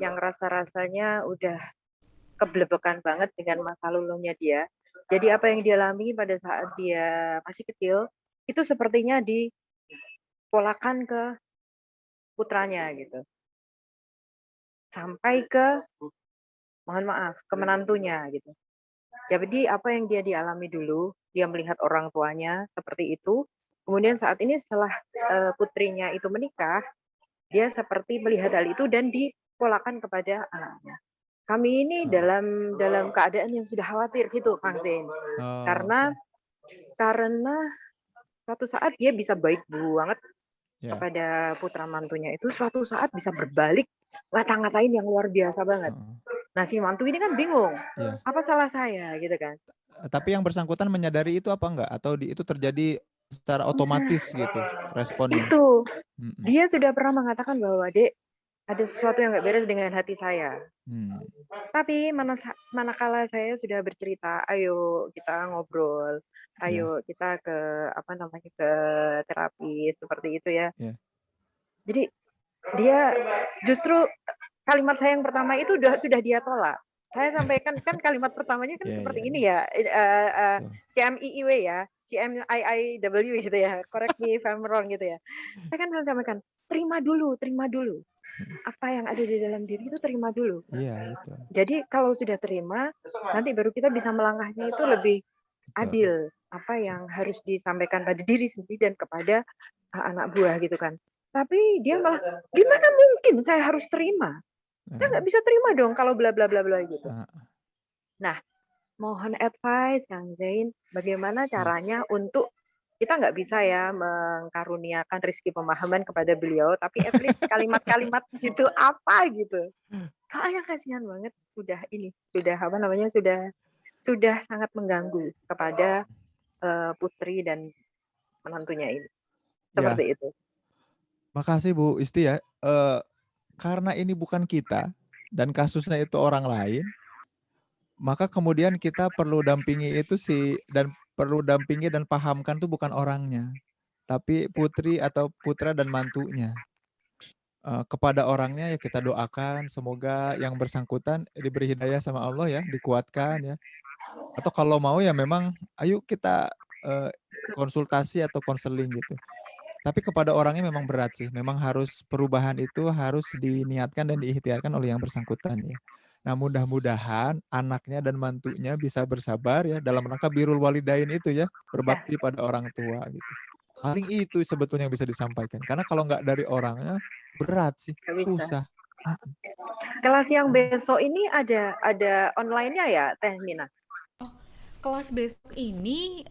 yang rasa-rasanya udah keblebekan banget dengan masa lalunya dia. Jadi apa yang dia alami pada saat dia masih kecil itu sepertinya dipolakan ke putranya gitu. Sampai ke, mohon maaf, ke menantunya gitu. Jadi apa yang dia dialami dulu, dia melihat orang tuanya seperti itu. Kemudian saat ini setelah putrinya itu menikah, dia seperti melihat hal itu dan dipolakan kepada anaknya. Kami ini dalam keadaan yang sudah khawatir gitu, Kang Zain. Karena suatu saat dia bisa baik banget kepada putra mantunya itu, suatu saat bisa berbalik ngata-ngatain yang luar biasa banget. Nah, si mantu ini kan bingung, apa salah saya gitu kan. Tapi yang bersangkutan menyadari itu apa enggak? Atau itu terjadi secara otomatis gitu responnya? Itu, dia sudah pernah mengatakan bahwa, Dek, ada sesuatu yang nggak beres dengan hati saya. Tapi manakala saya sudah bercerita, ayo kita ngobrol, ayo kita ke ke terapi seperti itu ya. Jadi dia justru kalimat saya yang pertama itu sudah dia tolak. Saya sampaikan kan kalimat pertamanya kan Iya, seperti iya, ini iya. ya, Betul. CMIIW ya, CMIIW gitu ya, correct me if I'm wrong gitu ya. Saya kan selalu sampaikan, terima dulu. Hmm. Apa yang ada di dalam diri itu terima dulu. Iya, betul. Jadi kalau sudah terima, nanti baru kita bisa melangkahnya itu lebih Betul. adil. Apa yang harus disampaikan pada diri sendiri dan kepada anak buah gitu kan. Tapi dia malah, gimana mungkin saya harus terima? Saya nggak bisa terima dong kalau bla bla bla bla gitu. Nah, mohon advice Kang Zain, bagaimana caranya untuk kita nggak bisa ya mengkaruniakan rezeki pemahaman kepada beliau, tapi at least kalimat-kalimat itu apa gitu. Soalnya kasihan banget sudah sangat mengganggu kepada putri dan menantunya ini. Ya, Seperti itu. makasih Bu Isti ya. Karena ini bukan kita dan kasusnya itu orang lain, maka kemudian kita perlu dampingi dan pahamkan tuh bukan orangnya, tapi putri atau putra dan mantunya. Kepada orangnya ya kita doakan semoga yang bersangkutan diberi hidayah sama Allah ya, dikuatkan ya. Atau kalau mau ya memang ayo kita konsultasi atau konseling gitu. Tapi kepada orangnya memang berat sih. Memang harus perubahan itu harus diniatkan dan diikhtiarkan oleh yang bersangkutan ya. Nah, mudah-mudahan anaknya dan mantunya bisa bersabar ya dalam rangka birrul walidain itu ya, berbakti pada orang tua gitu. Paling itu sebetulnya yang bisa disampaikan. Karena kalau nggak dari orangnya berat sih, Nggak bisa. susah. Kelas yang besok ini ada online-nya ya, Teh Nina? Kelas besok ini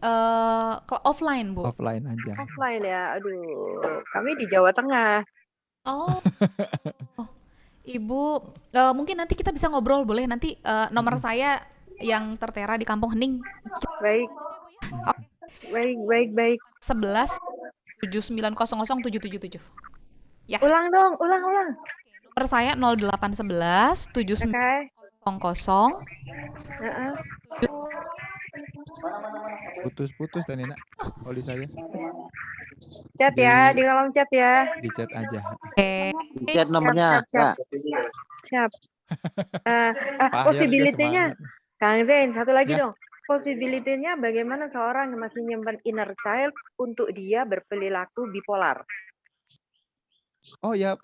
offline, Bu. Offline aja. Offline ya, aduh. Kami di Jawa Tengah. Oh, Ibu, mungkin nanti kita bisa ngobrol, boleh nanti nomor saya yang tertera di Kampung Hening. Baik. Baik. 11 7900 777. Ya. Ulang dong. Nomor saya 0811 7900 Heeh. Putus dan Nina. Kalau di saya Chat ya, di kolom chat ya. di chat aja. Chat nomornya. Siap. Possibility-nya, Kang Zain, satu lagi dong. Possibility-nya bagaimana seorang yang masih nyimpan inner child untuk dia berperilaku bipolar? Oh ya,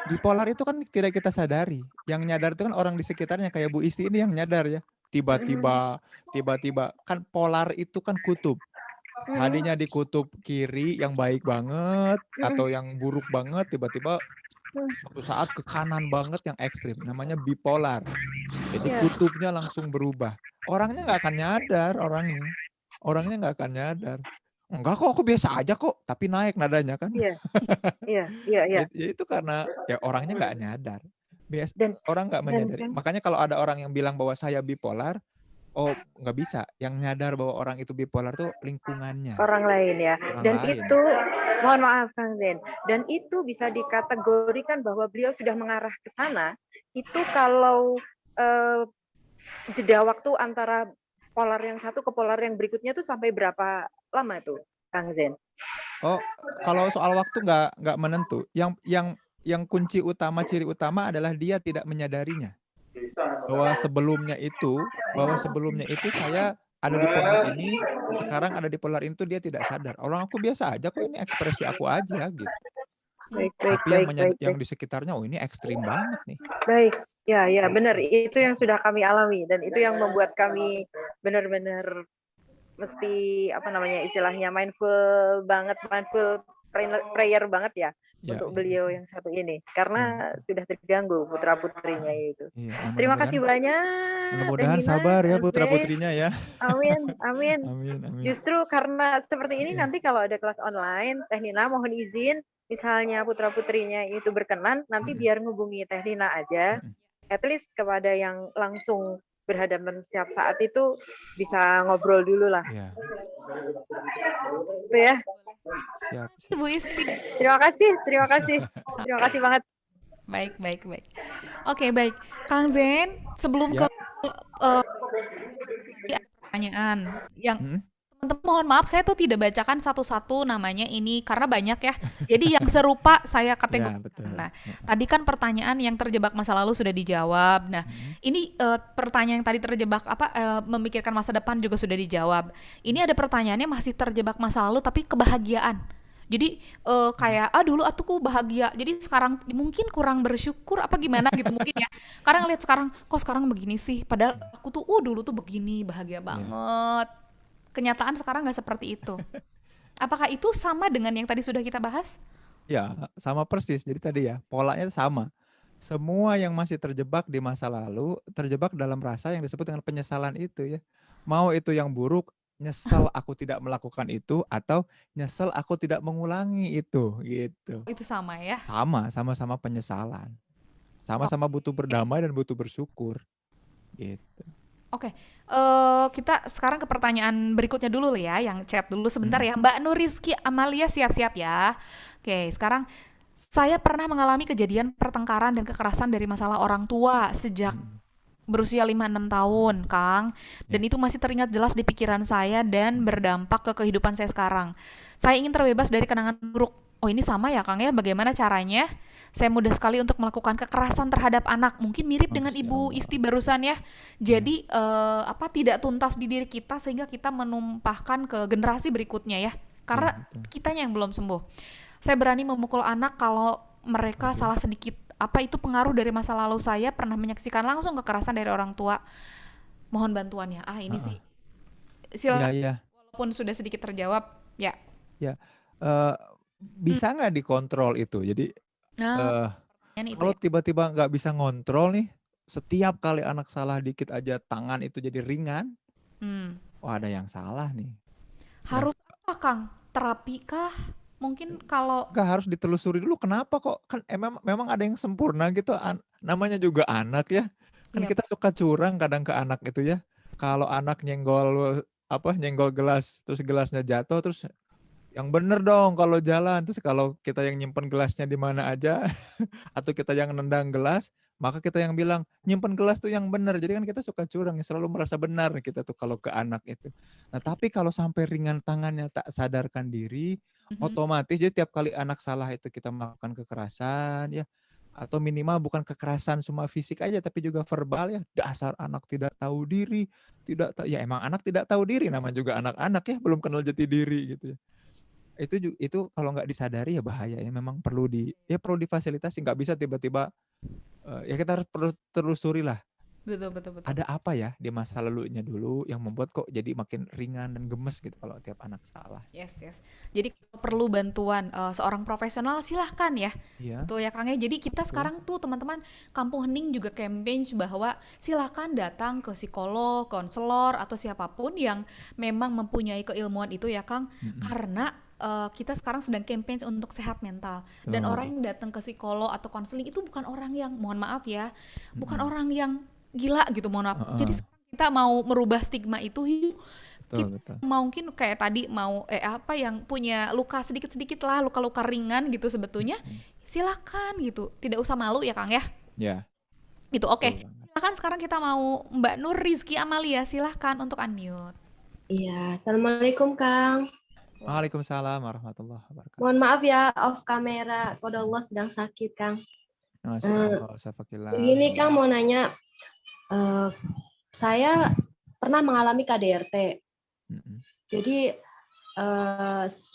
bipolar itu kan tidak kita sadari. Yang nyadar itu kan orang di sekitarnya, kayak Bu Isti ini yang nyadar ya. Tiba-tiba kan polar itu kan kutub. Tadinya di kutub kiri yang baik banget atau yang buruk banget, tiba-tiba suatu saat ke kanan banget yang ekstrim, namanya bipolar. Jadi kutubnya langsung berubah. Orangnya nggak akan nyadar, orangnya nggak akan nyadar. Enggak kok, aku biasa aja kok, tapi naik nadanya kan. Iya. Ya itu karena ya orangnya nggak nyadar. Orang nggak menyadari. Makanya kalau ada orang yang bilang bahwa saya bipolar, oh nggak bisa. Yang nyadar bahwa orang itu bipolar tuh lingkungannya. Orang lain ya. Itu, mohon maaf Kang Zain, dan itu bisa dikategorikan bahwa beliau sudah mengarah ke sana, itu kalau jeda waktu antara polar yang satu ke polar yang berikutnya tuh sampai berapa lama tuh, Kang Zain? Oh, kalau soal waktu nggak menentu. Yang kunci utama, ciri utama adalah dia tidak menyadarinya. Bahwa sebelumnya itu saya ada di polar ini, sekarang ada di polar itu dia tidak sadar. Orang aku biasa aja kok, ini ekspresi aku aja gitu. Tapi yang di sekitarnya, oh ini ekstrim banget nih. Baik, ya benar. Itu yang sudah kami alami dan itu yang membuat kami benar-benar mesti istilahnya mindful prayer banget ya untuk beliau yang satu ini karena sudah terganggu putra putrinya itu. Terima kasih banyak. Mudah-mudahan sabar ya putra putrinya ya. Amin. Justru karena seperti ini nanti kalau ada kelas online, Teh Nina mohon izin, misalnya putra putrinya itu berkenan, nanti biar ngubungi Teh Nina aja. At least kepada yang langsung berhadapan setiap saat itu bisa ngobrol dulu lah. Itu ya. Siap. Bu Isti. Terima kasih banget. Baik. Oke, baik. Kang Zain, sebelum ke pertanyaan yang mohon maaf saya tuh tidak bacakan satu-satu namanya ini karena banyak ya. Jadi yang serupa saya Ya, kategorikan. betul. Nah, tadi kan pertanyaan yang terjebak masa lalu sudah dijawab. Nah, ini pertanyaan yang tadi terjebak memikirkan masa depan juga sudah dijawab. Ini ada pertanyaannya masih terjebak masa lalu tapi kebahagiaan. Jadi kayak dulu aku bahagia. Jadi sekarang mungkin kurang bersyukur apa gimana gitu mungkin ya. Karena ngeliat sekarang kok sekarang begini sih. Padahal aku tuh dulu tuh begini bahagia banget. Kenyataan sekarang nggak seperti itu. Apakah itu sama dengan yang tadi sudah kita bahas? Ya, sama persis. Jadi tadi ya, polanya sama. Semua yang masih terjebak di masa lalu, terjebak dalam rasa yang disebut dengan penyesalan itu ya. Mau itu yang buruk, nyesel aku tidak melakukan itu, atau nyesel aku tidak mengulangi itu, gitu. Itu sama ya. Sama-sama penyesalan. Sama-sama butuh berdamai dan butuh bersyukur. Gitu. Oke, kita sekarang ke pertanyaan berikutnya dulu ya, yang chat dulu sebentar ya. Mbak Nurizki Amalia siap-siap ya. Oke, sekarang saya pernah mengalami kejadian pertengkaran dan kekerasan dari masalah orang tua sejak berusia 5-6 tahun, Kang. Dan itu masih teringat jelas di pikiran saya dan berdampak ke kehidupan saya sekarang. Saya ingin terbebas dari kenangan buruk. Oh, ini sama ya, Kang ya? Bagaimana caranya? Saya mudah sekali untuk melakukan kekerasan terhadap anak. Mungkin mirip dengan Masya Ibu Allah. Isti barusan ya. Jadi tidak tuntas di diri kita sehingga kita menumpahkan ke generasi berikutnya ya. Karena kitanya yang belum sembuh. Saya berani memukul anak kalau mereka salah sedikit. Apa itu pengaruh dari masa lalu saya pernah menyaksikan langsung kekerasan dari orang tua. Mohon bantuannya. Ini sih. Silakan. Iya. Walaupun sudah sedikit terjawab, ya. Ya, bisa nggak dikontrol itu? Jadi Pertanyaan itu kalau ya. tiba-tiba nggak bisa ngontrol nih, setiap kali anak salah dikit aja tangan itu jadi ringan, wah ada yang salah nih. Harus apa, Kang? Terapi kah? Mungkin kalau Nggak harus ditelusuri dulu kenapa kok kan memang ada yang sempurna gitu, namanya juga anak ya. Kan Iya. kita suka curang kadang ke anak itu ya. Kalau anak nyenggol gelas, terus gelasnya jatuh, terus yang bener dong kalau jalan. Terus kalau kita yang nyimpen gelasnya di mana aja, atau kita yang nendang gelas, maka kita yang bilang nyimpen gelas tuh yang bener. Jadi kan kita suka curang, selalu merasa benar kita tuh kalau ke anak itu. Nah tapi kalau sampai ringan tangannya tak sadarkan diri, otomatis jadi tiap kali anak salah itu kita melakukan kekerasan ya, atau minimal bukan kekerasan cuma fisik aja tapi juga verbal ya. Dasar anak tidak tahu diri, ya emang anak tidak tahu diri, nama juga anak-anak ya, belum kenal jati diri gitu ya. Itu kalau nggak disadari ya bahaya ya, memang perlu difasilitasi, nggak bisa tiba-tiba ya kita harus perlu telusuri lah. betul. Ada apa ya di masa lalunya dulu yang membuat kok jadi makin ringan dan gemes gitu kalau tiap anak salah. Yes. Jadi kalau perlu bantuan seorang profesional silahkan ya. Iya. Betul ya, Kang ya. Jadi kita sekarang tuh teman-teman Kampung Hening juga campaign bahwa silahkan datang ke psikolog, konselor atau siapapun yang memang mempunyai keilmuan itu ya, Kang. Karena kita sekarang sedang campaign untuk sehat mental. Dan orang yang datang ke psikolog atau konseling itu bukan orang yang, mohon maaf ya, bukan orang yang gila gitu, mohon maaf. Jadi sekarang kita mau merubah stigma itu, Betul. mungkin kayak tadi mau yang punya luka sedikit-sedikit lah, luka-luka ringan gitu sebetulnya, silakan gitu, tidak usah malu ya, Kang ya. Ya. Gitu, oke. Silakan sekarang kita mau Mbak Nur Rizki Amalia, silahkan untuk unmute. Iya, assalamualaikum Kang. Waalaikumsalam warahmatullahi wabarakatuh. Mohon maaf ya, off kamera. Kodallah sedang sakit Kang. Masya Allah, Safakillah. Ini Kang mau nanya, saya pernah mengalami KDRT. Jadi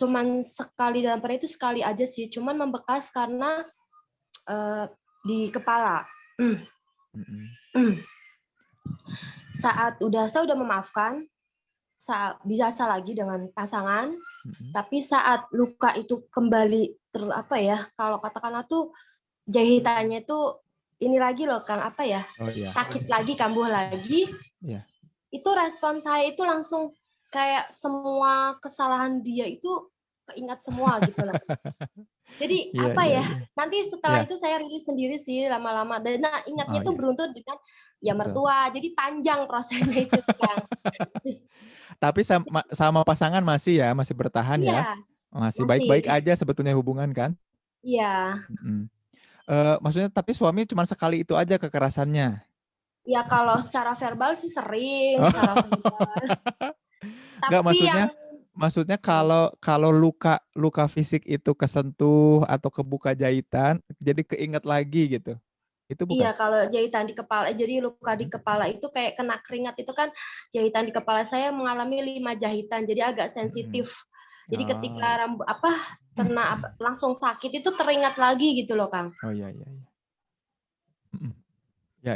cuman sekali dalam pernah itu sekali aja sih, cuman membekas karena di kepala. Saya udah memaafkan, biasa lagi dengan pasangan, tapi saat luka itu kembali kalau katakanlah tuh jahitannya itu ini lagi loh Kang, sakit lagi, kambuh lagi. Iya. Itu respon saya itu langsung kayak semua kesalahan dia itu keingat semua gitu lah. Jadi nanti setelah itu saya rilis sendiri sih lama-lama, dan ingatnya itu beruntun dengan mertua, jadi panjang prosesnya itu Kang. Tapi sama pasangan masih bertahan ya? Masih baik-baik aja sebetulnya hubungan kan? Iya. Maksudnya tapi suami cuma sekali itu aja kekerasannya? Ya kalau secara verbal sih sering, secara verbal. Enggak, Tapi maksudnya yang Maksudnya kalau luka fisik itu kesentuh atau kebuka jahitan, jadi keinget lagi gitu. Itu bukan? Iya, kalau jahitan di kepala, jadi luka di kepala itu kayak kena keringat itu kan jahitan di kepala saya mengalami 5 jahitan, jadi agak sensitif. Jadi ketika kena langsung sakit itu teringat lagi gitu loh, Kang. Oh iya. Ya.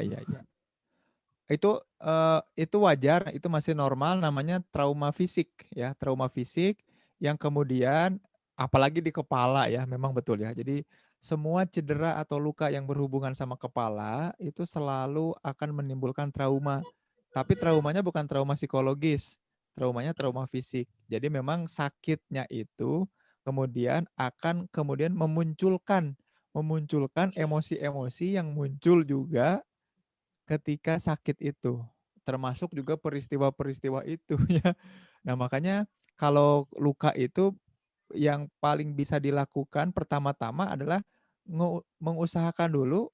Itu wajar, itu masih normal, namanya trauma fisik ya, trauma fisik yang kemudian apalagi di kepala ya, memang betul ya. Jadi semua cedera atau luka yang berhubungan sama kepala itu selalu akan menimbulkan trauma. Tapi traumanya bukan trauma psikologis, traumanya trauma fisik. Jadi memang sakitnya itu kemudian akan memunculkan emosi-emosi yang muncul juga ketika sakit itu, termasuk juga peristiwa-peristiwa itu ya. Nah, makanya kalau luka itu yang paling bisa dilakukan pertama-tama adalah mengusahakan dulu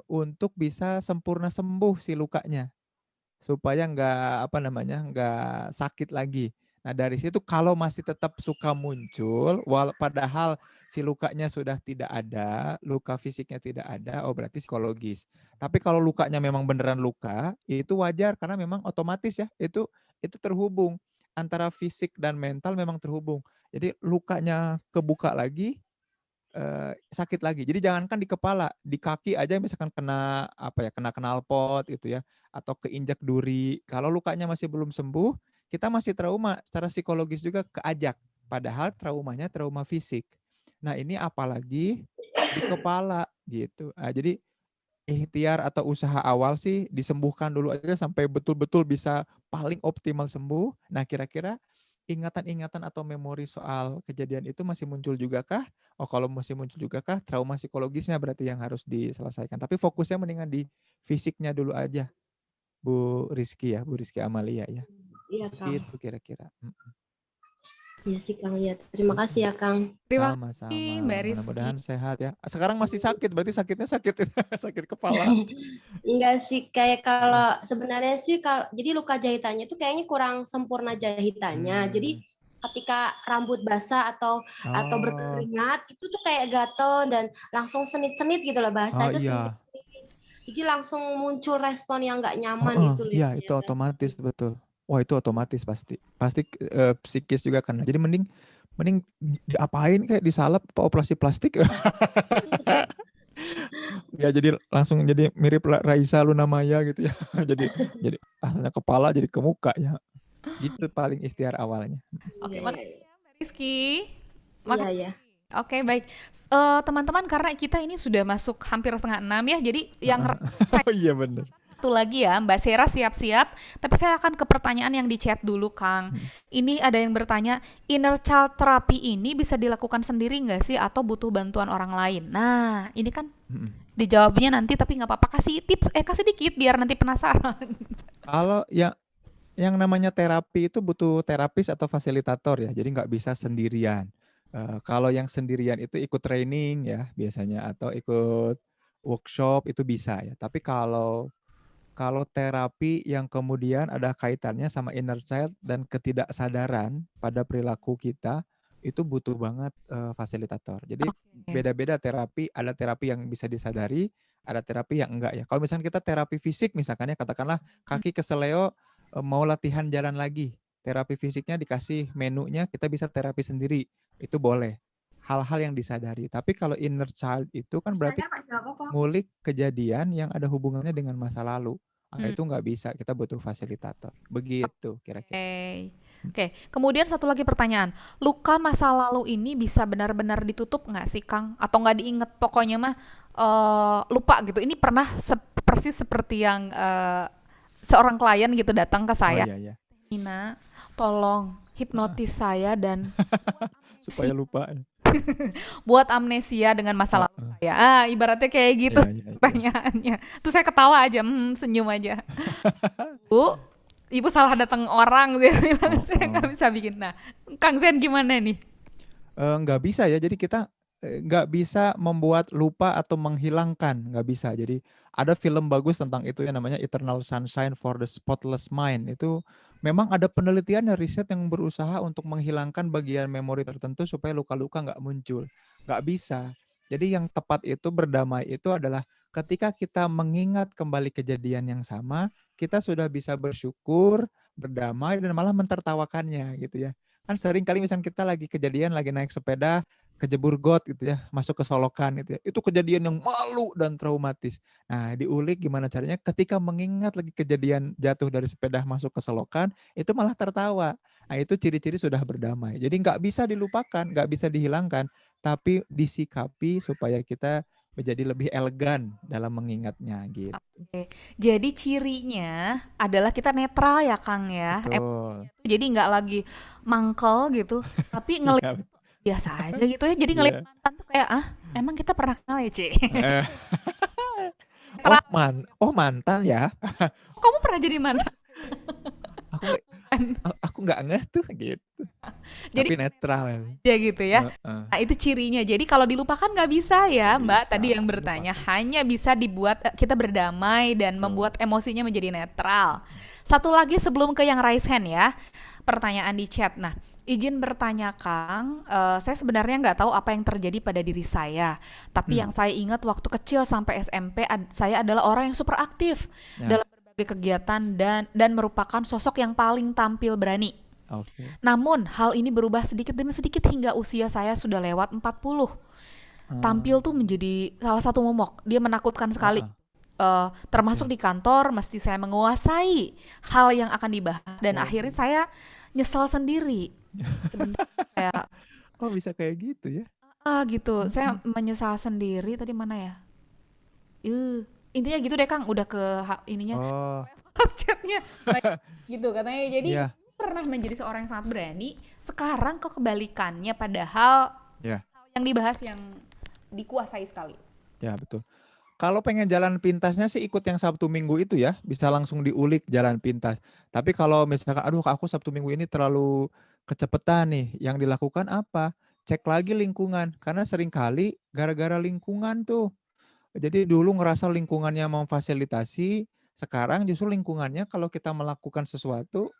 untuk bisa sempurna sembuh si lukanya. Supaya nggak sakit lagi. Nah, dari situ kalau masih tetap suka muncul, padahal si lukanya sudah tidak ada, luka fisiknya tidak ada, oh berarti psikologis. Tapi kalau lukanya memang beneran luka, itu wajar karena memang otomatis ya, itu terhubung. Antara fisik dan mental memang terhubung. Jadi lukanya kebuka lagi, sakit lagi. Jadi jangankan di kepala, di kaki aja misalkan kena kena knalpot gitu ya, atau keinjak duri. Kalau lukanya masih belum sembuh, kita masih trauma secara psikologis juga keajak. Padahal traumanya trauma fisik. Nah, ini apalagi di kepala gitu. Jadi ikhtiar atau usaha awal sih disembuhkan dulu aja sampai betul-betul bisa paling optimal sembuh. Nah, kira-kira ingatan-ingatan atau memori soal kejadian itu masih muncul juga kah? Oh, kalau masih muncul juga kah, trauma psikologisnya berarti yang harus diselesaikan. Tapi fokusnya mendingan di fisiknya dulu aja, Bu Rizky Amalia ya. Iya, Kang. Itu kira-kira. Iya sih, Kang. Ya, terima kasih ya, Kang. Terima Sama-sama. kasih Mbak Rizky. Mudah-mudahan sehat ya. Sekarang masih sakit, berarti sakitnya sakit kepala. Enggak sih, kayak kalau sebenarnya sih jadi luka jahitannya itu kayaknya kurang sempurna jahitannya. Jadi ketika rambut basah atau berkeringat itu tuh kayak gatel dan langsung senit-senit gitu loh, bahasa itu Iya. senit. Jadi langsung muncul respon yang nggak nyaman gitu. Iya, itu otomatis betul. Wah, itu otomatis pasti psikis juga kan. Jadi mending diapain kayak disalep apa operasi plastik. Ya jadi langsung jadi mirip Raisa Luna Maya gitu ya. jadi asalnya kepala jadi ke muka ya. Gitu paling ikhtiar awalnya. Oke, makasih ya Mbak Rizky. Iya. Oke, baik. Teman-teman, karena kita ini sudah masuk hampir 5:30 ya. Jadi yang Oh iya benar. satu lagi ya, Mbak Sera siap-siap. Tapi saya akan ke pertanyaan yang di chat dulu, Kang. Ini ada yang bertanya, inner child therapy ini bisa dilakukan sendiri nggak sih atau butuh bantuan orang lain? Nah, ini kan dijawabnya nanti, tapi nggak apa-apa, kasih tips, kasih dikit biar nanti penasaran. Kalau yang namanya terapi itu butuh terapis atau fasilitator ya, jadi nggak bisa sendirian. Kalau yang sendirian itu ikut training ya biasanya atau ikut workshop itu bisa ya. Tapi kalau terapi yang kemudian ada kaitannya sama inner child dan ketidaksadaran pada perilaku kita, itu butuh banget fasilitator. Jadi beda-beda terapi, ada terapi yang bisa disadari, ada terapi yang enggak ya. Kalau misalnya kita terapi fisik misalkan ya, katakanlah kaki keseleo mau latihan jalan lagi, terapi fisiknya dikasih menunya, kita bisa terapi sendiri, itu boleh. Hal-hal yang disadari. Tapi kalau inner child itu kan berarti ngulik kejadian yang ada hubungannya dengan masa lalu. Itu nggak bisa, kita butuh fasilitator. Begitu kira-kira. Oke. Kemudian satu lagi pertanyaan. Luka masa lalu ini bisa benar-benar ditutup nggak sih, Kang? Atau nggak diinget? Pokoknya mah lupa gitu. Ini pernah persis seperti yang seorang klien gitu datang ke saya. Iya. Nina, tolong hipnotis saya dan supaya lupa. buat amnesia dengan masa lalu saya. Ibaratnya kayak gitu pertanyaannya. Terus saya ketawa aja, senyum aja. Bu, ibu salah datang orang, dia bilang saya nggak bisa bikin. Nah, Kang Zen gimana nih? Nggak bisa ya. Jadi kita nggak bisa membuat lupa atau menghilangkan, nggak bisa. Jadi ada film bagus tentang itu yang namanya Eternal Sunshine for the Spotless Mind. Itu memang ada penelitian dan riset yang berusaha untuk menghilangkan bagian memori tertentu supaya luka-luka nggak muncul. Nggak bisa. Jadi yang tepat itu berdamai itu adalah ketika kita mengingat kembali kejadian yang sama, kita sudah bisa bersyukur, berdamai, dan malah mentertawakannya gitu ya. Kan sering kali misalnya kita lagi kejadian, lagi naik sepeda, kejebur got gitu ya, masuk ke solokan gitu ya. Itu kejadian yang malu dan traumatis. Nah, diulik gimana caranya ketika mengingat lagi kejadian jatuh dari sepeda masuk ke selokan, itu malah tertawa. Nah, itu ciri-ciri sudah berdamai. Jadi nggak bisa dilupakan, nggak bisa dihilangkan, tapi disikapi supaya kita menjadi lebih elegan dalam mengingatnya gitu. Oke. Jadi cirinya adalah kita netral ya Kang ya. Betul. Jadi nggak lagi mangkel gitu, tapi ngelihat Iya. biasa aja gitu ya. Jadi ngelihat Iya. mantan tuh kayak emang kita pernah kenal ya, Ci? Eh, Pernah- mantan ya? Kamu pernah jadi mantan? Aku aku nggak ngeh tuh gitu. Jadi Tapi netral. aja gitu ya. Heeh. Nah, itu cirinya. Jadi kalau dilupakan nggak bisa ya, Nggak Mbak. bisa Tadi yang bertanya dilupakan. hanya bisa dibuat kita berdamai dan Betul. membuat emosinya menjadi netral. Satu lagi sebelum ke yang raise hand ya, pertanyaan di chat. Nah, izin bertanya Kang, saya sebenarnya nggak tahu apa yang terjadi pada diri saya. Tapi yang saya ingat waktu kecil sampai SMP, saya adalah orang yang super aktif Ya. dalam berbagai kegiatan dan merupakan sosok yang paling tampil berani. Oke. Namun, hal ini berubah sedikit demi sedikit hingga usia saya sudah lewat 40. Tampil tuh menjadi salah satu momok. Dia menakutkan sekali. Termasuk di kantor, mesti saya menguasai hal yang akan dibahas. Dan akhirnya saya nyesal sendiri. Sebentar kayak, Kok bisa kayak gitu ya? gitu. Saya menyesal sendiri. Tadi mana ya? Intinya gitu deh Kang. Udah ke ininya. Oh, Chatnya. Baik, gitu katanya. Jadi iya. pernah menjadi seorang yang sangat berani, sekarang kok kebalikannya, padahal Ya. hal yang dibahas yang dikuasai sekali. Ya, betul. Kalau pengen jalan pintasnya sih ikut yang Sabtu Minggu itu ya, bisa langsung diulik jalan pintas. Tapi kalau misalkan, aduh aku Sabtu Minggu ini terlalu kecepetan nih, yang dilakukan apa? Cek lagi lingkungan, karena seringkali gara-gara lingkungan tuh. Jadi dulu ngerasa lingkungannya memfasilitasi, sekarang justru lingkungannya kalau kita melakukan sesuatu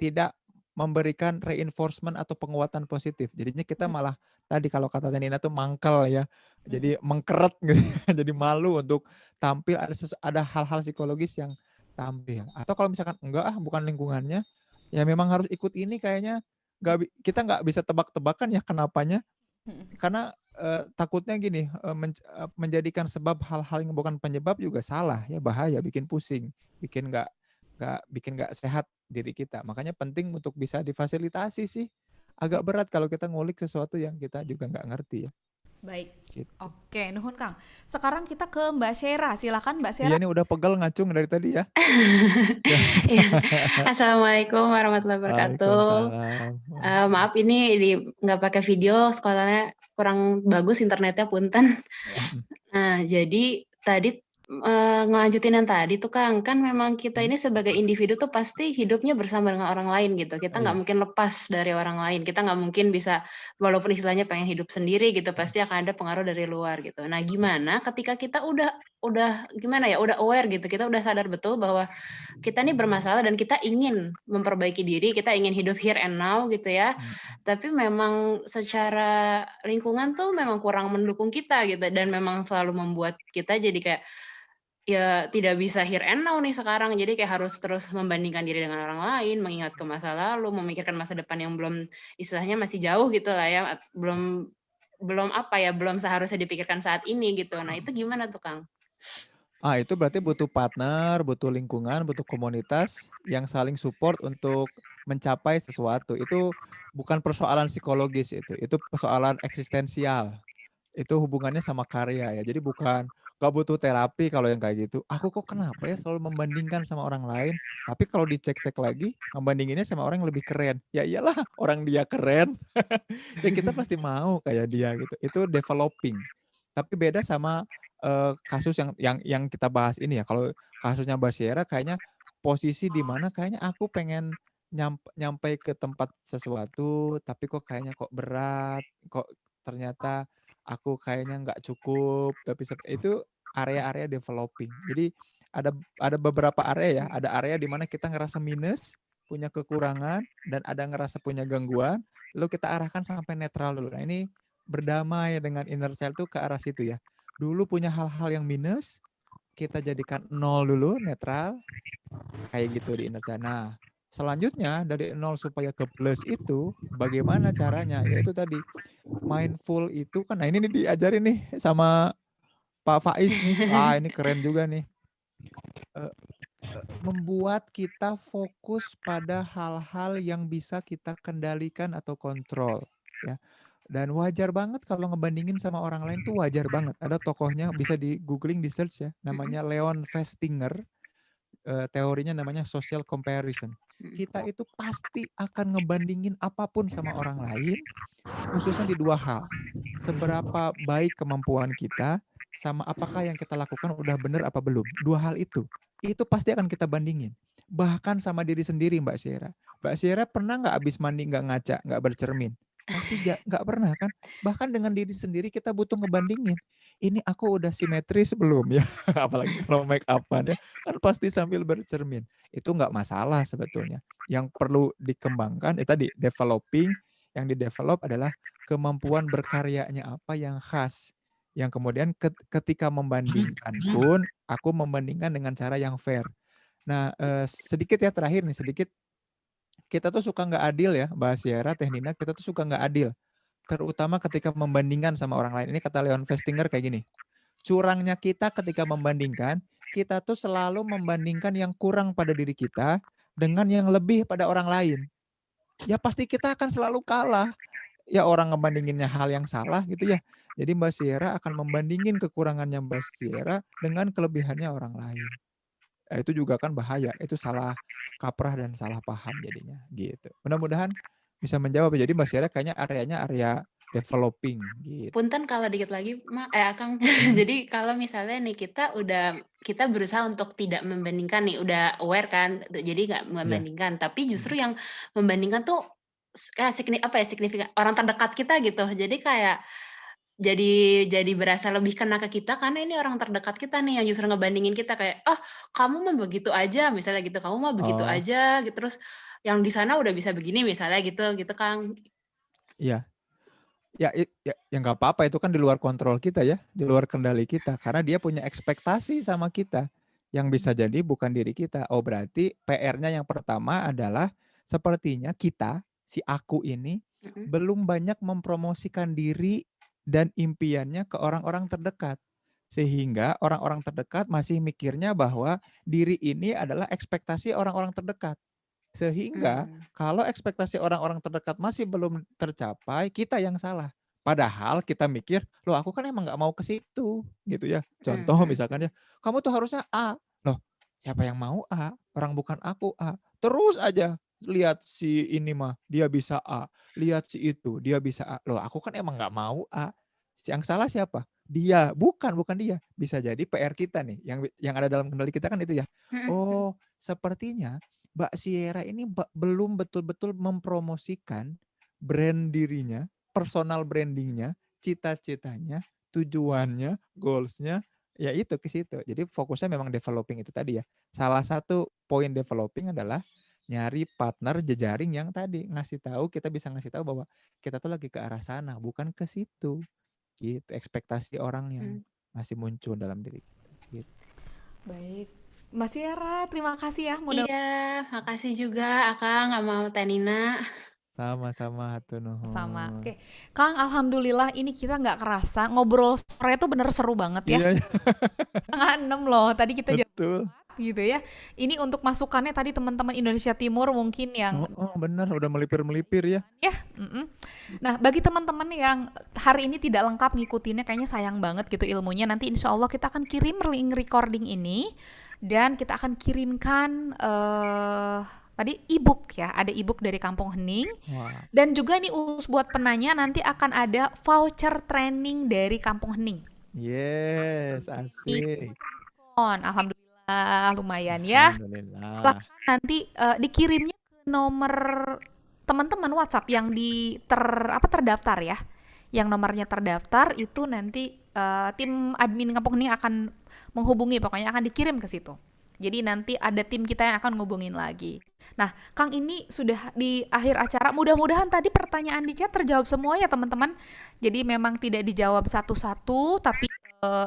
tidak memberikan reinforcement atau penguatan positif. Jadinya kita malah tadi kalau kata Nina tuh mangkel ya. Jadi mengkeret gitu. Jadi malu untuk tampil, ada hal-hal psikologis yang tampil. Atau kalau misalkan enggak bukan lingkungannya, ya memang harus ikut ini kayaknya kita nggak bisa tebak-tebakan ya kenapanya. Karena takutnya gini, menjadikan sebab hal-hal yang bukan penyebab juga salah ya, bahaya, bikin pusing, bikin nggak sehat diri kita. Makanya penting untuk bisa difasilitasi sih. Agak berat kalau kita ngulik sesuatu yang kita juga nggak ngerti ya. Baik. Gitu. Oke, nuhun Kang. Sekarang kita ke Mbak Syera. Silakan Mbak Iya Syera. nih udah pegel ngacung dari tadi ya. Assalamualaikum warahmatullahi wabarakatuh. Waalaikumsalam. Maaf ini nggak pakai video, sekolahnya kurang bagus internetnya, punten. Nah, jadi tadi ngelanjutin yang tadi tuh Kang, kan memang kita ini sebagai individu tuh pasti hidupnya bersama dengan orang lain gitu. Kita nggak mungkin lepas dari orang lain. Kita nggak mungkin bisa, walaupun istilahnya pengen hidup sendiri gitu, pasti akan ada pengaruh dari luar gitu. Nah, gimana ketika kita udah gimana ya, udah aware gitu, kita udah sadar betul bahwa kita ini bermasalah dan kita ingin memperbaiki diri, kita ingin hidup here and now gitu ya. Tapi memang secara lingkungan tuh memang kurang mendukung kita gitu, dan memang selalu membuat kita jadi kayak ya tidak bisa here and now nih sekarang. Jadi kayak harus terus membandingkan diri dengan orang lain, mengingat ke masa lalu, memikirkan masa depan yang belum, istilahnya masih jauh gitu lah ya, belum apa ya, belum seharusnya dipikirkan saat ini gitu. Nah, itu gimana tuh, Kang? Itu berarti butuh partner, butuh lingkungan, butuh komunitas yang saling support untuk mencapai sesuatu. Itu bukan persoalan psikologis itu persoalan eksistensial. Itu hubungannya sama karya ya. Jadi gak butuh terapi kalau yang kayak gitu. Aku kok kenapa ya selalu membandingkan sama orang lain. Tapi kalau dicek-cek lagi, membandinginnya sama orang yang lebih keren. Ya iyalah, orang dia keren. Ya kita pasti mau kayak dia gitu. Itu developing. Tapi beda sama kasus yang kita bahas ini ya. Kalau kasusnya Mbak Syera kayaknya posisi di mana kayaknya aku pengen nyampai ke tempat sesuatu, tapi kok kayaknya kok berat, kok ternyata aku kayaknya nggak cukup, tapi itu area-area developing. Jadi ada beberapa area ya, ada area di mana kita ngerasa minus, punya kekurangan, dan ada ngerasa punya gangguan, lalu kita arahkan sampai netral dulu. Nah ini berdamai dengan inner child tuh ke arah situ ya. Dulu punya hal-hal yang minus, kita jadikan 0 dulu, netral, kayak gitu di inner child. Nah, selanjutnya dari 0 supaya ke plus itu, bagaimana caranya? Yaitu tadi, mindful itu kan, nah ini nih diajarin nih sama Pak Faiz nih. Wah ini keren juga nih. Membuat kita fokus pada hal-hal yang bisa kita kendalikan atau kontrol. Ya. Dan wajar banget kalau ngebandingin sama orang lain tuh wajar banget. Ada tokohnya, bisa di googling, di search ya, namanya Leon Festinger. Teorinya namanya social comparison. Kita itu pasti akan ngebandingin apapun sama orang lain, khususnya di 2 hal. Seberapa baik kemampuan kita, sama apakah yang kita lakukan udah benar apa belum. 2 hal itu pasti akan kita bandingin. Bahkan sama diri sendiri, Mbak Syera. Mbak Syera pernah nggak abis mandi nggak ngaca, nggak bercermin? Pasti nggak pernah kan? Bahkan dengan diri sendiri kita butuh ngebandingin. Ini aku udah simetris belum ya? Apalagi kalau make up-an ya, kan pasti sambil bercermin. Itu nggak masalah sebetulnya. Yang perlu dikembangkan, tadi developing, yang di-develop adalah kemampuan berkaryanya apa yang khas. Yang kemudian ketika membandingkan pun, aku membandingkan dengan cara yang fair. Nah, sedikit ya terakhir nih, sedikit. Kita tuh suka nggak adil ya, Mbak Syera, Teh Nina, kita tuh suka nggak adil. Terutama ketika membandingkan sama orang lain. Ini kata Leon Festinger kayak gini. Curangnya kita ketika membandingkan, kita tuh selalu membandingkan yang kurang pada diri kita dengan yang lebih pada orang lain. Ya pasti kita akan selalu kalah. Ya orang ngebandinginnya hal yang salah gitu ya. Jadi Mbak Syera akan membandingin kekurangannya Mbak Syera dengan kelebihannya orang lain. Itu juga kan bahaya. Itu salah kaprah dan salah paham jadinya gitu. Mudah-mudahan bisa menjawab. Jadi Mbak Syera kayaknya areanya area developing gitu. Punten kalau dikit lagi, Akang. Jadi kalau misalnya nih kita berusaha untuk tidak membandingkan nih, udah aware kan, jadi nggak membandingkan. Tapi justru yang membandingkan tuh signifikan orang terdekat kita gitu. Jadi kayak jadi berasa lebih kena ke kita karena ini orang terdekat kita nih yang justru ngebandingin kita kayak, "Oh, kamu mah begitu aja," misalnya gitu, "kamu mah begitu aja," gitu. Terus yang di sana udah bisa begini misalnya gitu Kang. Iya. Ya nggak apa-apa, itu kan di luar kontrol kita ya, di luar kendali kita, karena dia punya ekspektasi sama kita yang bisa jadi bukan diri kita. Oh berarti PR-nya yang pertama adalah sepertinya kita, si aku ini belum banyak mempromosikan diri dan impiannya ke orang-orang terdekat. Sehingga orang-orang terdekat masih mikirnya bahwa diri ini adalah ekspektasi orang-orang terdekat. Sehingga kalau ekspektasi orang-orang terdekat masih belum tercapai, kita yang salah. Padahal kita mikir, loh aku kan emang nggak mau ke situ, gitu ya. Contoh misalkan ya, kamu tuh harusnya A. Loh, siapa yang mau A? Orang bukan aku A. Terus aja lihat si ini mah, dia bisa A. Lihat si itu, dia bisa A. Loh, aku kan emang nggak mau A. Yang salah siapa? Dia, bukan dia. Bisa jadi PR kita nih, yang ada dalam kendali kita kan itu ya. Oh, sepertinya Mbak Syera ini belum betul-betul mempromosikan brand dirinya, personal brandingnya, cita-citanya, tujuannya, goals-nya, ya itu ke situ. Jadi fokusnya memang developing itu tadi ya. Salah satu poin developing adalah nyari partner jejaring yang tadi kita bisa ngasih tahu bahwa kita tuh lagi ke arah sana, bukan ke situ. Gitu, ekspektasi orang yang masih muncul dalam diri kita. Gitu. Baik. Mbak Syera, terima kasih ya. Iya, makasih juga Akang sama Teh Nina. Sama-sama, hatur nuhun. Sama. Oke, Kang, alhamdulillah ini kita nggak kerasa ngobrol sore itu bener seru banget ya. Iya. 5:30 loh. Tadi kita jam Betul. 4 gitu ya. Ini untuk masukannya tadi teman-teman Indonesia Timur mungkin yang bener udah melipir-melipir ya. Ya, Nah, bagi teman-teman yang hari ini tidak lengkap ngikutinnya, kayaknya sayang banget gitu ilmunya. Nanti insya Allah kita akan kirim link recording ini dan kita akan kirimkan tadi e-book ya, ada e-book dari Kampung Hening. Dan juga nih buat penanya nanti akan ada voucher training dari Kampung Hening. Yes, asik. Alhamdulillah lumayan ya. Alhamdulillah. Nanti dikirimnya ke nomor teman-teman WhatsApp yang terdaftar ya. yang nomornya terdaftar itu nanti tim admin Kampung Hening akan menghubungi, pokoknya akan dikirim ke situ. Jadi nanti ada tim kita yang akan ngubungin lagi. Nah, Kang, ini sudah di akhir acara. Mudah-mudahan tadi pertanyaan di chat terjawab semua ya teman-teman. Jadi memang tidak dijawab satu-satu, tapi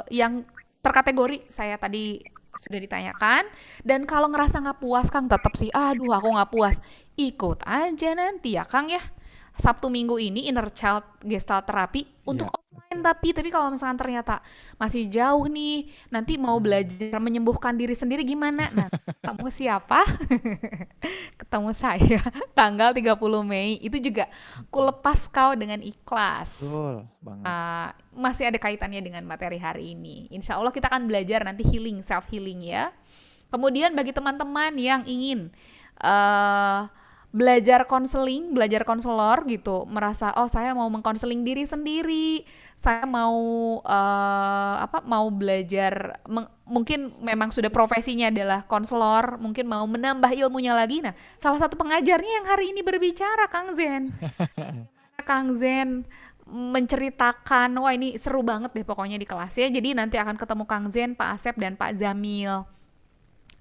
yang terkategori saya tadi sudah ditanyakan. Dan kalau ngerasa nggak puas, Kang, tetap sih, aduh aku nggak puas. Ikut aja nanti ya, Kang ya. Sabtu Minggu ini Inner Child Gestalt Therapy untuk Ya, offline, tapi kalau misalkan ternyata masih jauh nih, nanti mau belajar menyembuhkan diri sendiri gimana? Nah, ketemu siapa? Ketemu saya tanggal 30 Mei. Itu juga kulepas kau dengan ikhlas. betul banget. Masih ada kaitannya dengan materi hari ini. Insya Allah kita akan belajar nanti healing, self healing ya. Kemudian bagi teman-teman yang ingin belajar konseling, belajar konselor gitu, merasa oh saya mau mengkonseling diri sendiri, saya mau mau belajar, mungkin memang sudah profesinya adalah konselor, mungkin mau menambah ilmunya lagi. Nah, salah satu pengajarnya yang hari ini berbicara, Kang Zen. Bagaimana Kang Zen menceritakan, wah ini seru banget deh pokoknya di kelasnya. Jadi nanti akan ketemu Kang Zen, Pak Asep dan Pak Zamil.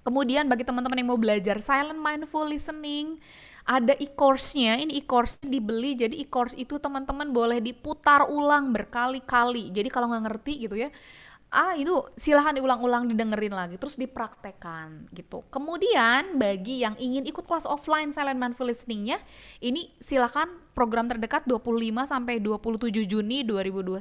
Kemudian bagi teman-teman yang mau belajar silent mindful listening, ada e-course-nya. Ini e-course dibeli, jadi e-course itu teman-teman boleh diputar ulang berkali-kali. Jadi kalau nggak ngerti gitu ya, itu silahkan diulang-ulang, didengerin lagi, terus dipraktekkan gitu. Kemudian bagi yang ingin ikut kelas offline silent mindful listening-nya, ini silahkan program terdekat 25 sampai 27 Juni 2021.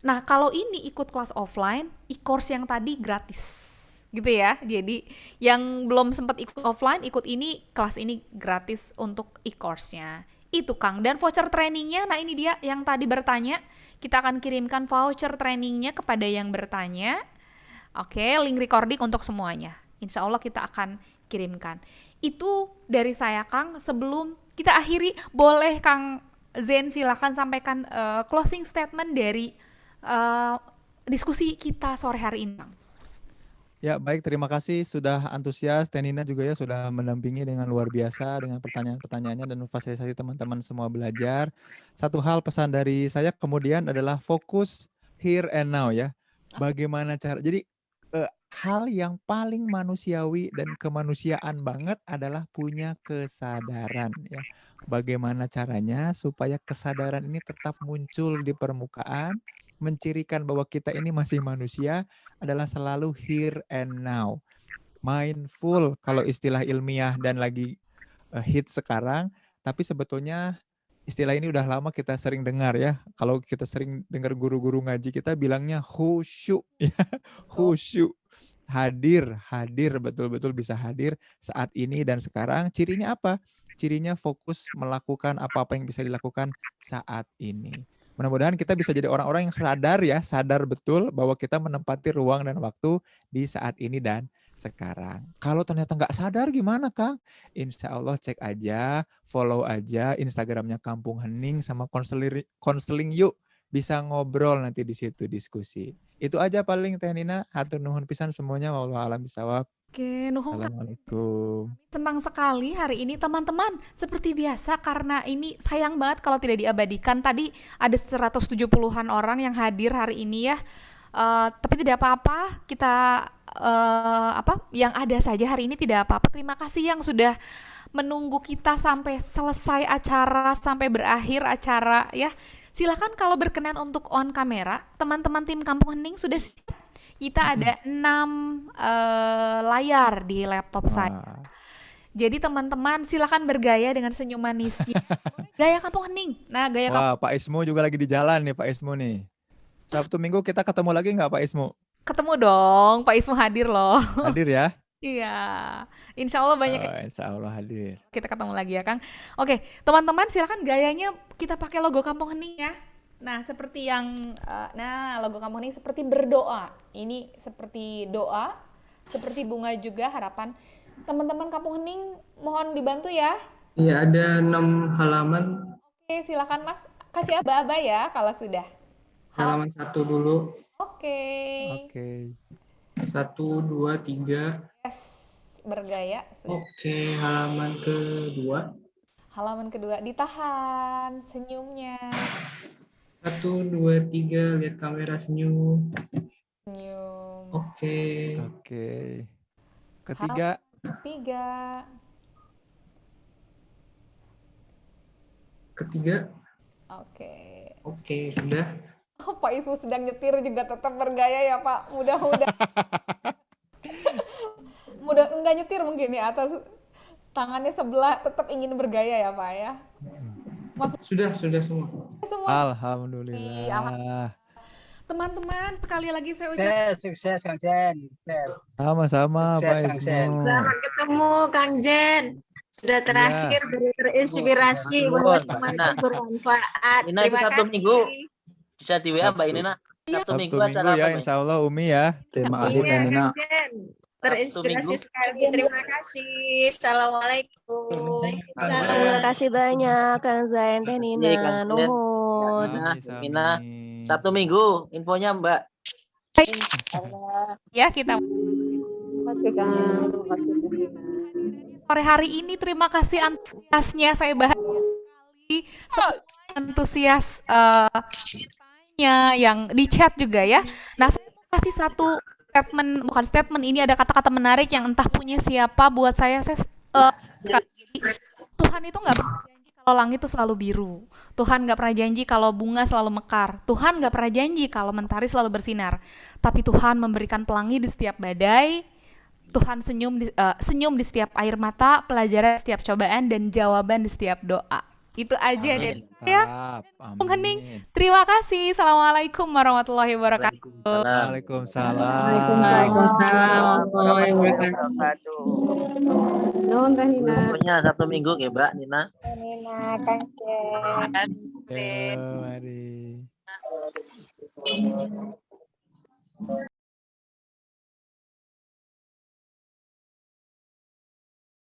Nah, kalau ini ikut kelas offline, e-course yang tadi gratis gitu ya. Jadi yang belum sempat ikut offline, ikut ini, kelas ini gratis untuk e-course-nya. Itu Kang. Dan voucher trainingnya, nah ini dia yang tadi bertanya, kita akan kirimkan voucher trainingnya kepada yang bertanya. Oke, link recording untuk semuanya. Insya Allah kita akan kirimkan. Itu dari saya, Kang. Sebelum kita akhiri, boleh Kang Zen silakan sampaikan closing statement dari diskusi kita sore hari ini, Kang. Ya, baik, terima kasih sudah antusias. Tenina juga ya sudah mendampingi dengan luar biasa dengan pertanyaan-pertanyaannya dan memfasilitasi teman-teman semua belajar. Satu hal pesan dari saya kemudian adalah fokus here and now ya. Bagaimana cara, jadi hal yang paling manusiawi dan kemanusiaan banget adalah punya kesadaran ya. Bagaimana caranya supaya kesadaran ini tetap muncul di permukaan, mencirikan bahwa kita ini masih manusia, adalah selalu here and now. Mindful kalau istilah ilmiah dan lagi hit sekarang, tapi sebetulnya istilah ini udah lama kita sering dengar ya. Kalau kita sering dengar guru-guru ngaji kita bilangnya khusyuk ya. Khusyuk. Hadir betul-betul bisa hadir saat ini dan sekarang. Cirinya apa? Cirinya fokus melakukan apa-apa yang bisa dilakukan saat ini. Mudah-mudahan kita bisa jadi orang-orang yang sadar betul bahwa kita menempati ruang dan waktu di saat ini dan sekarang. Kalau ternyata nggak sadar gimana, Kang? Insya Allah cek aja, follow aja Instagramnya Kampung Hening sama konseling yuk. Bisa ngobrol nanti di situ diskusi. Itu aja paling Teh Nina. Hatur nuhun pisan semuanya. Wallahu a'lam bishawab. Oke, nuhun. Assalamualaikum. Senang sekali hari ini teman-teman. Seperti biasa karena ini sayang banget kalau tidak diabadikan. Tadi ada 170-an orang yang hadir hari ini ya. Tapi tidak apa-apa. Kita yang ada saja hari ini tidak apa-apa. Terima kasih yang sudah menunggu kita sampai selesai acara, sampai berakhir acara ya. Silahkan kalau berkenan untuk on kamera. Teman-teman tim Kampung Hening sudah siap. Kita ada 6 layar di laptop saya. Jadi teman-teman silakan bergaya dengan senyum manisnya. Gaya Kampung Hening. Nah, gaya Wah, Pak Ismu juga lagi di jalan nih, Pak Ismu nih. Sabtu Minggu kita ketemu lagi nggak Pak Ismu? Ketemu dong, Pak Ismu hadir loh. Hadir ya? Iya, insya Allah banyak. Insya Allah hadir. Kita ketemu lagi ya Kang. Oke, teman-teman silakan gayanya kita pakai logo Kampung Hening ya. Nah, seperti yang, logo Kampung Hening seperti berdoa. Ini seperti doa, seperti bunga juga harapan. Teman-teman Kampung Hening mohon dibantu ya. Iya, ada 6 halaman. Oke, silakan Mas. Kasih aba-aba ya kalau sudah. Halaman 1 dulu. Oke. 1, 2, 3. Yes, bergaya. Oke, halaman kedua. Halaman kedua, ditahan senyumnya. 1, 1, 2, 3, lihat kamera senyum. Senyum. Oke. Oke. Ketiga. Ketiga. Oke. Oke, sudah. Pak Ismu sedang nyetir juga tetap bergaya ya Pak. Mudah enggak nyetir mungkin ya, atas tangannya sebelah tetap ingin bergaya ya Pak ya. Sudah semua. Alhamdulillah. Teman-teman, sekali lagi saya ucapkan Sukses Kang Zen. Sukses. Sama-sama Sukses, Pak Kang Zen. Isnu. Selamat ketemu Kang Zen. Sudah terakhir terinspirasi bahwa semua itu bermanfaat. Nina itu Terima Sabtu kasih. Minggu bisa di WA Mbak Nina. Sabtu Minggu Minggu acara ya, apa, Mbak? insya Allah Umi ya. Terima kasih Iya, Kang Nina. Kang Zen. Terinspirasi sekali. Terima kasih. Assalamualaikum. Terima kasih banyak Kang Zain, Teh Nina, Nuhun. Nina, Sabtu Minggu infonya Mbak. ya kita Terima kasih Kang. Terima kasih. sore hari ini. Terima kasih antusiasnya, saya bahagia sekali. Antusias yang di chat juga ya. Nah, saya mau kasih satu statement, ini ada kata-kata menarik yang entah punya siapa buat saya Tuhan itu nggak pernah janji kalau langit itu selalu biru. Tuhan nggak pernah janji kalau bunga selalu mekar. Tuhan nggak pernah janji kalau mentari selalu bersinar. Tapi Tuhan memberikan pelangi di setiap badai. Tuhan senyum di setiap air mata, pelajaran di setiap cobaan, dan jawaban di setiap doa. Itu aja deh ya. Bung Hening, terima kasih. Assalamualaikum warahmatullahi wabarakatuh. Waalaikumsalam. Waalaikumsalam warahmatullahi wabarakatuh. Nuhun Teh Nina. Infonya Sabtu Minggu ya Mbak Nina. Nina, Kang Zen. Mari.